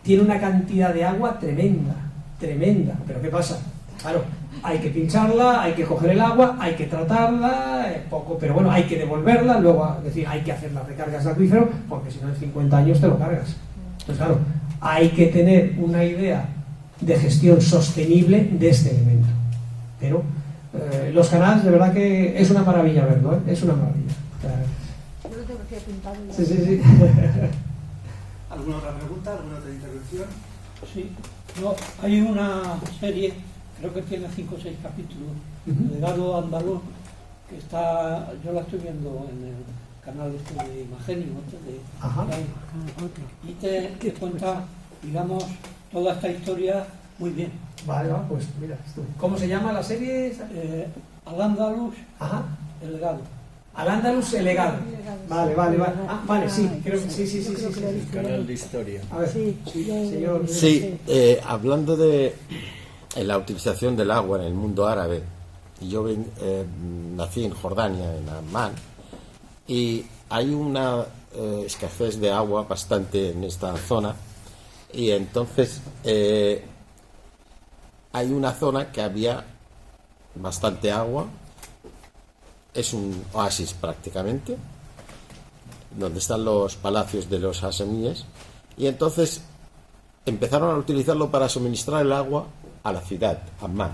tiene una cantidad de agua tremenda, pero ¿qué pasa? Claro, hay que pincharla, hay que coger el agua, hay que tratarla, poco, pero bueno, hay que devolverla, luego, es decir, hay que hacer las recargas de acuífero, porque si no en 50 años te lo cargas. Entonces, claro, hay que tener una idea de gestión sostenible de este elemento. Pero los canales, de verdad que es una maravilla verlo, es una maravilla. Yo lo tengo que pintar. Sí. ¿Alguna otra pregunta? ¿Alguna otra intervención? Sí, no, hay una serie, creo que tiene 5 o 6 capítulos, Legado Andaluz, que está, yo la estoy viendo en el canal de Imagenio, y te cuenta, digamos, toda esta historia muy bien. Vale, pues mira, ¿cómo se llama la serie? Al-Ándalus, el legado. Al-Ándalus, el legado. Vale. Vale, sí, creo que sí. El canal de historia. A ver, señor. Sí, hablando de la utilización del agua en el mundo árabe, yo nací en Jordania, en Amman, y hay una escasez de agua bastante en esta zona, y entonces hay una zona que había bastante agua, es un oasis prácticamente, donde están los palacios de los hasemíes, y entonces empezaron a utilizarlo para suministrar el agua a la ciudad, Amman,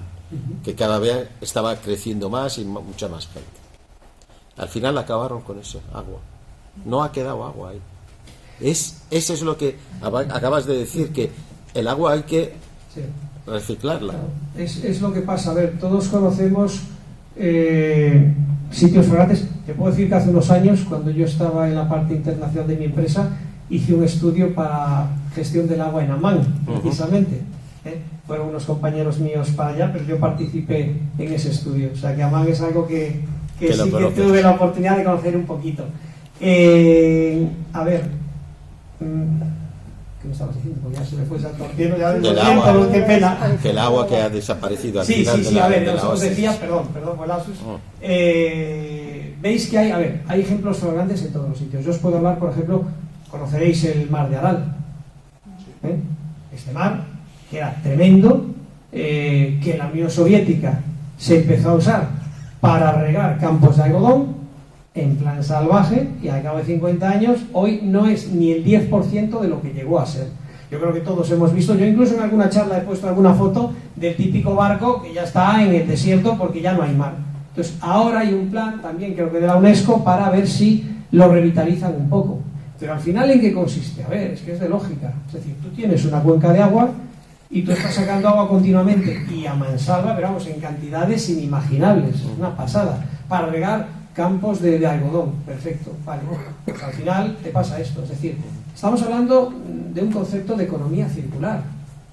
que cada vez estaba creciendo más y mucha más gente. Al final acabaron con ese agua, no ha quedado agua ahí. Eso es lo que acabas de decir, que el agua hay que reciclarla. Es lo que pasa. A ver, todos conocemos sitios fragrantes. Te puedo decir que hace unos años, cuando yo estaba en la parte internacional de mi empresa, hice un estudio para gestión del agua en Amman, precisamente. Fueron unos compañeros míos para allá, pero yo participé en ese estudio. O sea que Amman es algo que sí que tuve la oportunidad de conocer un poquito. A ver, ¿qué me estabas diciendo? Porque ya se me fue saltando. Qué pena. Que el agua que ha desaparecido al final de la, a ver, os decía, perdón, por lapsus. Veis que hay ejemplos flagrantes en todos los sitios. Yo os puedo hablar, por ejemplo, conoceréis el mar de Aral. Este mar, que era tremendo, que en la Unión Soviética se empezó a usar para regar campos de algodón en plan salvaje, y al cabo de 50 años hoy no es ni el 10% de lo que llegó a ser. Yo creo que todos hemos visto, yo incluso en alguna charla he puesto alguna foto del típico barco que ya está en el desierto porque ya no hay mar. Entonces ahora hay un plan también, creo que de la UNESCO, para ver si lo revitalizan un poco. Pero al final, ¿en qué consiste? A ver, es que es de lógica. Es decir, tú tienes una cuenca de agua y tú estás sacando agua continuamente y a mansalva, pero vamos, en cantidades inimaginables, una pasada, para regar campos de algodón. Perfecto, vale. Pues al final te pasa esto. Es decir, estamos hablando de un concepto de economía circular.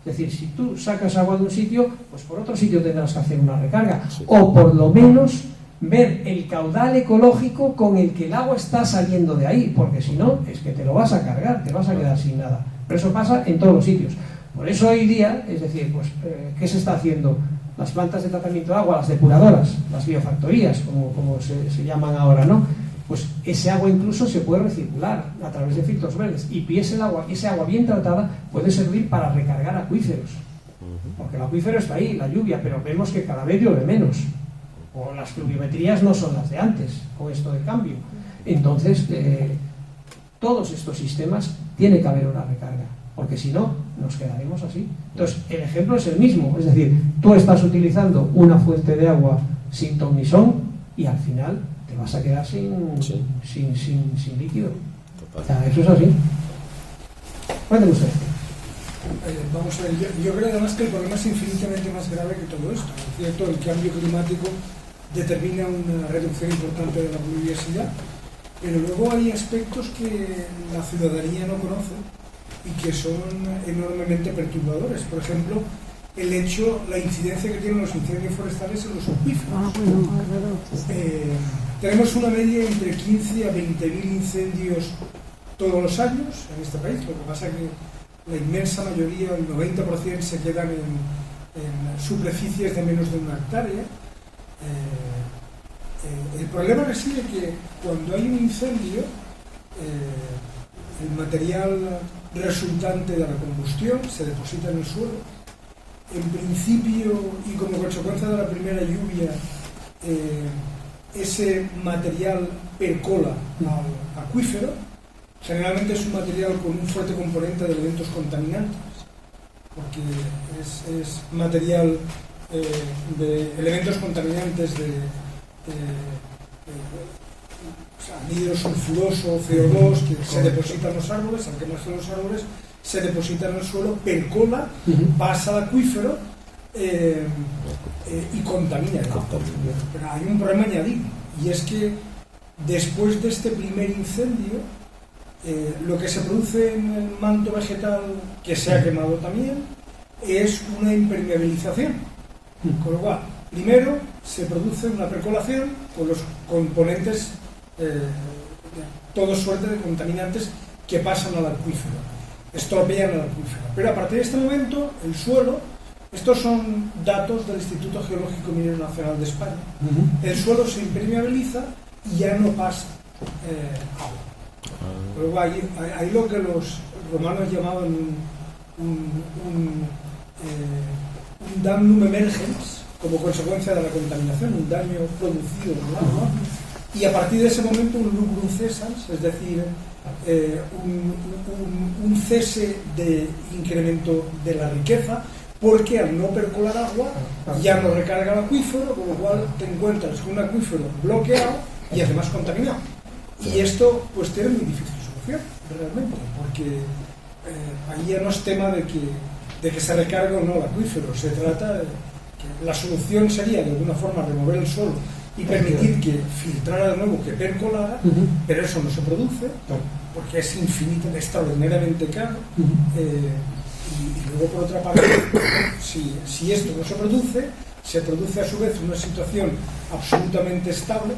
Es decir, si tú sacas agua de un sitio, pues por otro sitio tendrás que hacer una recarga. O por lo menos ver el caudal ecológico con el que el agua está saliendo de ahí, porque si no, es que te lo vas a cargar, te vas a quedar sin nada. Pero eso pasa en todos los sitios. Por eso hoy día, es decir, pues, ¿qué se está haciendo? Las plantas de tratamiento de agua, las depuradoras, las biofactorías, como se llaman ahora, ¿no? Pues ese agua incluso se puede recircular a través de filtros verdes, y ese agua bien tratada puede servir para recargar acuíferos. Porque el acuífero está ahí, la lluvia, pero vemos que cada vez llueve menos. O las pluviometrías no son las de antes, con esto de cambio. Entonces, todos estos sistemas tiene que haber una recarga, porque si no, nos quedaremos así. Entonces, el ejemplo es el mismo, es decir, tú estás utilizando una fuente de agua sin ton ni son y al final te vas a quedar sin líquido. O sea, eso es así. Cuéntame usted. Vamos a ver, yo creo además que el problema es infinitamente más grave que todo esto. Es cierto, el cambio climático determina una reducción importante de la biodiversidad, pero luego hay aspectos que la ciudadanía no conoce y que son enormemente perturbadores. Por ejemplo, la incidencia que tienen los incendios forestales en los acuíferos. Tenemos una media entre 15 a 20.000 incendios todos los años en este país. Lo que pasa es que la inmensa mayoría, el 90%, se quedan en superficies de menos de 1 hectárea. El problema reside que cuando hay un incendio, el material resultante de la combustión se deposita en el suelo. En principio, y como consecuencia de la primera lluvia, ese material percola al acuífero. Generalmente es un material con un fuerte componente de elementos contaminantes, porque es material de elementos contaminantes anhídrido sulfuroso, CO2, que se deposita en los árboles, al quemarse los árboles, se deposita en el suelo, percola, pasa al acuífero y contamina. Pero hay un problema añadido, y es que después de este primer incendio, lo que se produce en el manto vegetal, que se ha quemado también, es una impermeabilización. Con lo cual, primero se produce una percolación con los componentes, toda suerte de contaminantes que pasan al acuífero, estropean al acuífero. Pero a partir de este momento, el suelo, estos son datos del Instituto Geológico Minero Nacional de España, el suelo se impermeabiliza y ya no pasa agua. Luego hay lo que los romanos llamaban un damnum emergens, como consecuencia de la contaminación, un daño producido por el agua, y a partir de ese momento un lucrum cessans, es decir, un cese de incremento de la riqueza, porque al no percolar agua ya no recarga el acuífero, con lo cual te encuentras con un acuífero bloqueado y además contaminado. Y esto pues tiene muy difícil solución, realmente, porque ahí ya no es tema de que se recargue o no el acuífero, se trata de que la solución sería de alguna forma remover el suelo y permitir que filtrara de nuevo, que percolara, pero eso no se produce, porque es infinitamente, extraordinariamente caro, y luego por otra parte, si esto no se produce a su vez una situación absolutamente estable,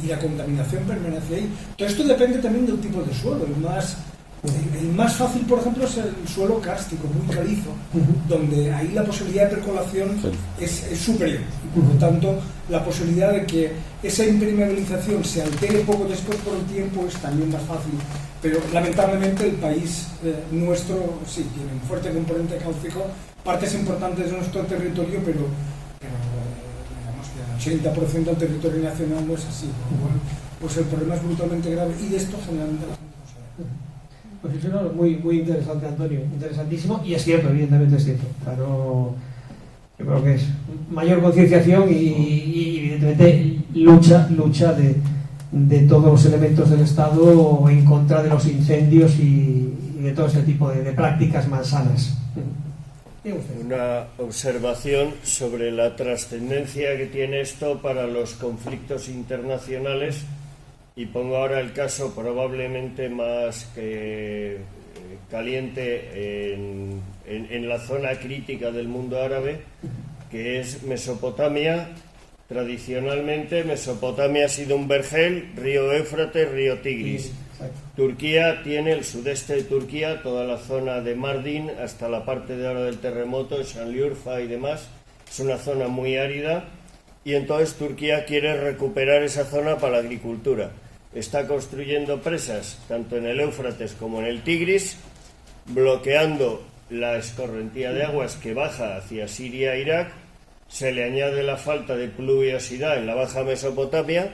y la contaminación permanece ahí. Todo esto depende también del tipo de suelo. El más fácil, por ejemplo, es el suelo kárstico, muy calizo, donde ahí la posibilidad de percolación es superior, y por lo tanto la posibilidad de que esa impermeabilización se altere poco después por el tiempo es también más fácil. Pero lamentablemente el país nuestro sí tiene un fuerte componente cáustico, partes importantes de nuestro territorio, pero el 80% del territorio nacional no es así, pues el problema es brutalmente grave, y de esto generalmente la gente no sabe. Pues eso es muy, muy interesante, Antonio, interesantísimo, y es cierto, evidentemente es cierto. Claro, yo creo que es mayor concienciación y evidentemente lucha de todos los elementos del Estado en contra de los incendios y de todo este tipo de prácticas malsanas. Una observación sobre la trascendencia que tiene esto para los conflictos internacionales, y pongo ahora el caso probablemente más caliente en la zona crítica del mundo árabe, que es Mesopotamia. Tradicionalmente Mesopotamia ha sido un vergel, río Éufrates, río Tigris. Turquía tiene el sudeste de Turquía, toda la zona de Mardin hasta la parte de ahora del terremoto, Şanlıurfa y demás. Es una zona muy árida y entonces Turquía quiere recuperar esa zona para la agricultura. Está construyendo presas tanto en el Éufrates como en el Tigris, bloqueando la escorrentía de aguas que baja hacia Siria e Irak. Se le añade la falta de pluviosidad en la Baja Mesopotamia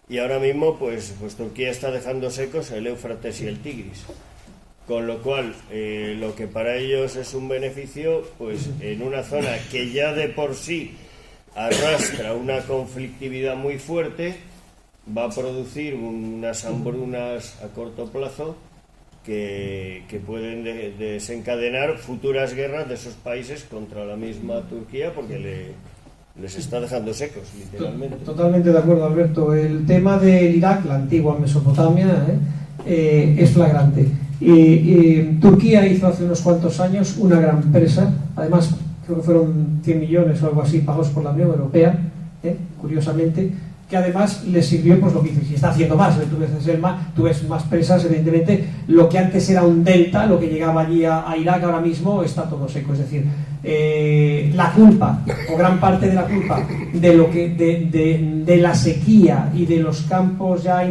y ahora mismo pues Turquía está dejando secos el Éufrates y el Tigris, con lo cual lo que para ellos es un beneficio, pues en una zona que ya de por sí arrastra una conflictividad muy fuerte, va a producir unas hambrunas a corto plazo que pueden desencadenar futuras guerras de esos países contra la misma Turquía, porque les está dejando secos, literalmente. Totalmente de acuerdo, Alberto. El tema del Irak, la antigua Mesopotamia, es flagrante. Turquía hizo hace unos cuantos años una gran presa, además creo que fueron 100 millones o algo así pagados por la Unión Europea, curiosamente, que además le sirvió, pues lo que dices, y está haciendo más. Tú ves más presas, evidentemente, lo que antes era un delta, lo que llegaba allí a Irak, ahora mismo está todo seco. Es decir, la culpa, o gran parte de la culpa, de la sequía y de los campos ya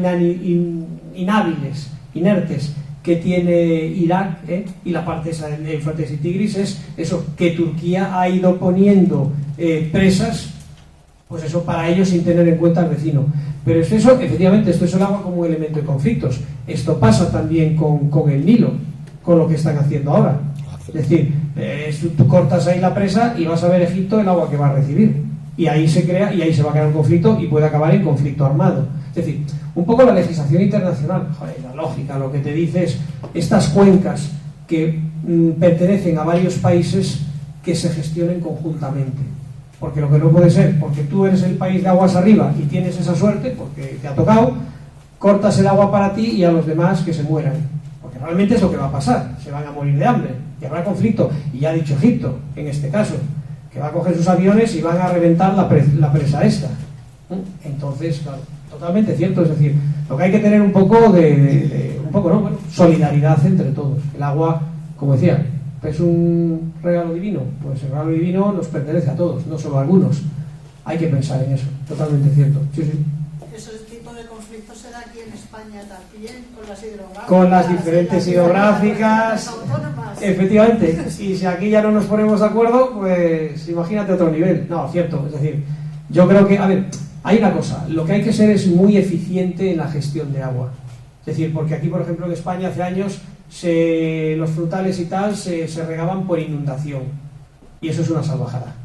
inhábiles, inertes, que tiene Irak, y la parte esa de Éufrates y Tigris, es eso, que Turquía ha ido poniendo presas, pues eso, para ellos, sin tener en cuenta al vecino. Pero eso, efectivamente, esto es el agua como un elemento de conflictos. Esto pasa también con el Nilo, con lo que están haciendo ahora. Es decir, tú cortas ahí la presa y vas a ver Egipto el agua que va a recibir. Y ahí se crea, y ahí se va a crear un conflicto y puede acabar en conflicto armado. Es decir, un poco la legislación internacional, la lógica, lo que te dice es estas cuencas que pertenecen a varios países que se gestionen conjuntamente. Porque lo que no puede ser, porque tú eres el país de aguas arriba y tienes esa suerte, porque te ha tocado, cortas el agua para ti y a los demás que se mueran. Porque realmente es lo que va a pasar, se van a morir de hambre y habrá conflicto. Y ya ha dicho Egipto, en este caso, que va a coger sus aviones y van a reventar la presa esta. Entonces, claro, totalmente cierto. Es decir, lo que hay que tener un poco solidaridad entre todos. El agua, como decía, ¿es un regalo divino? Pues el regalo divino nos pertenece a todos, no solo a algunos. Hay que pensar en eso, totalmente cierto. Sí, sí. Ese tipo de conflictos será aquí en España también, con las hidrográficas. Con las diferentes hidrográficas, efectivamente. Y si aquí ya no nos ponemos de acuerdo, pues imagínate otro nivel. No, cierto, es decir, yo creo que, a ver, hay una cosa, lo que hay que ser es muy eficiente en la gestión de agua. Es decir, porque aquí, por ejemplo, en España hace años los frutales y tal se regaban por inundación, y eso es una salvajada.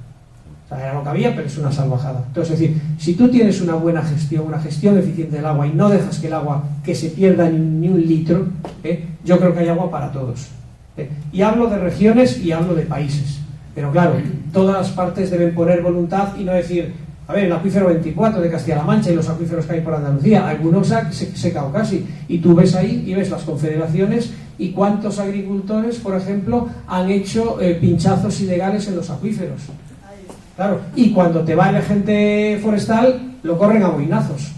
O sea, era lo que había, pero es una salvajada. Entonces, es decir, si tú tienes una buena gestión, una gestión eficiente del agua, y no dejas que el agua que se pierda ni un litro, yo creo que hay agua para todos. Y hablo de regiones y hablo de países, pero claro, todas las partes deben poner voluntad y no decir, a ver, el acuífero 24 de Castilla-La Mancha y los acuíferos que hay por Andalucía, algunos se han secado casi, y tú ves ahí y ves las confederaciones y cuántos agricultores, por ejemplo, han hecho pinchazos ilegales en los acuíferos. Claro, y cuando te va el agente forestal, lo corren a boinazos,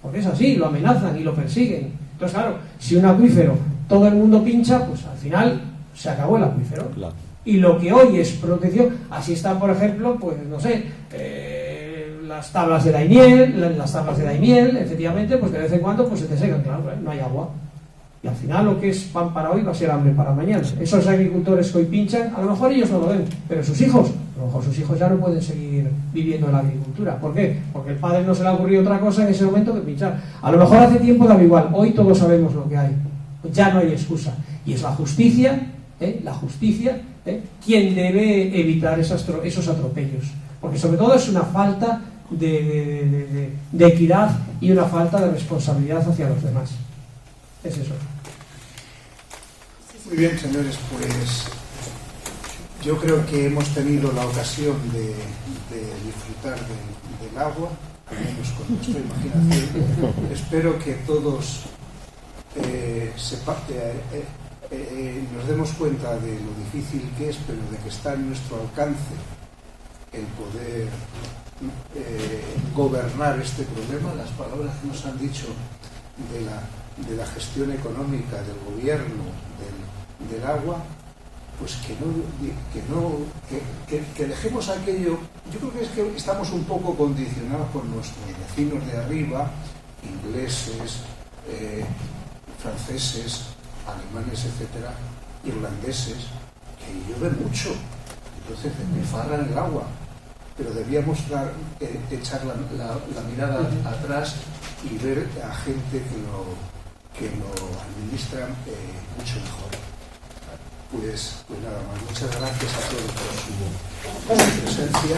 porque es así, lo amenazan y lo persiguen. Entonces, claro, si un acuífero todo el mundo pincha, pues al final se acabó el acuífero. Claro. Y lo que hoy es protección, así están, por ejemplo, pues no sé, las tablas de Daimiel, efectivamente, pues de vez en cuando pues se te secan, claro, no hay agua. Y al final lo que es pan para hoy va a ser hambre para mañana. Esos agricultores que hoy pinchan, a lo mejor ellos no lo ven, pero sus hijos, a lo mejor sus hijos ya no pueden seguir viviendo en la agricultura. ¿Por qué? Porque el padre no se le ha ocurrido otra cosa en ese momento que pinchar. A lo mejor hace tiempo daba igual, hoy todos sabemos lo que hay. Ya no hay excusa. Y es la justicia, quien debe evitar esos atropellos. Porque sobre todo es una falta de equidad y una falta de responsabilidad hacia los demás. Es eso. Muy bien, señores, pues yo creo que hemos tenido la ocasión de disfrutar del agua, al menos con nuestra imaginación. Espero que todos nos demos cuenta de lo difícil que es, pero de que está en nuestro alcance el poder gobernar este problema. Las palabras que nos han dicho de la gestión económica, del gobierno, del agua, pues que dejemos aquello. Yo creo que es que estamos un poco condicionados por nuestros vecinos de arriba, ingleses, franceses, alemanes, etcétera, irlandeses, que llueve mucho, entonces despilfarran el agua, pero debíamos echar la mirada atrás y ver a gente que lo administra mucho mejor. Pues nada más, muchas gracias a todos por su presencia.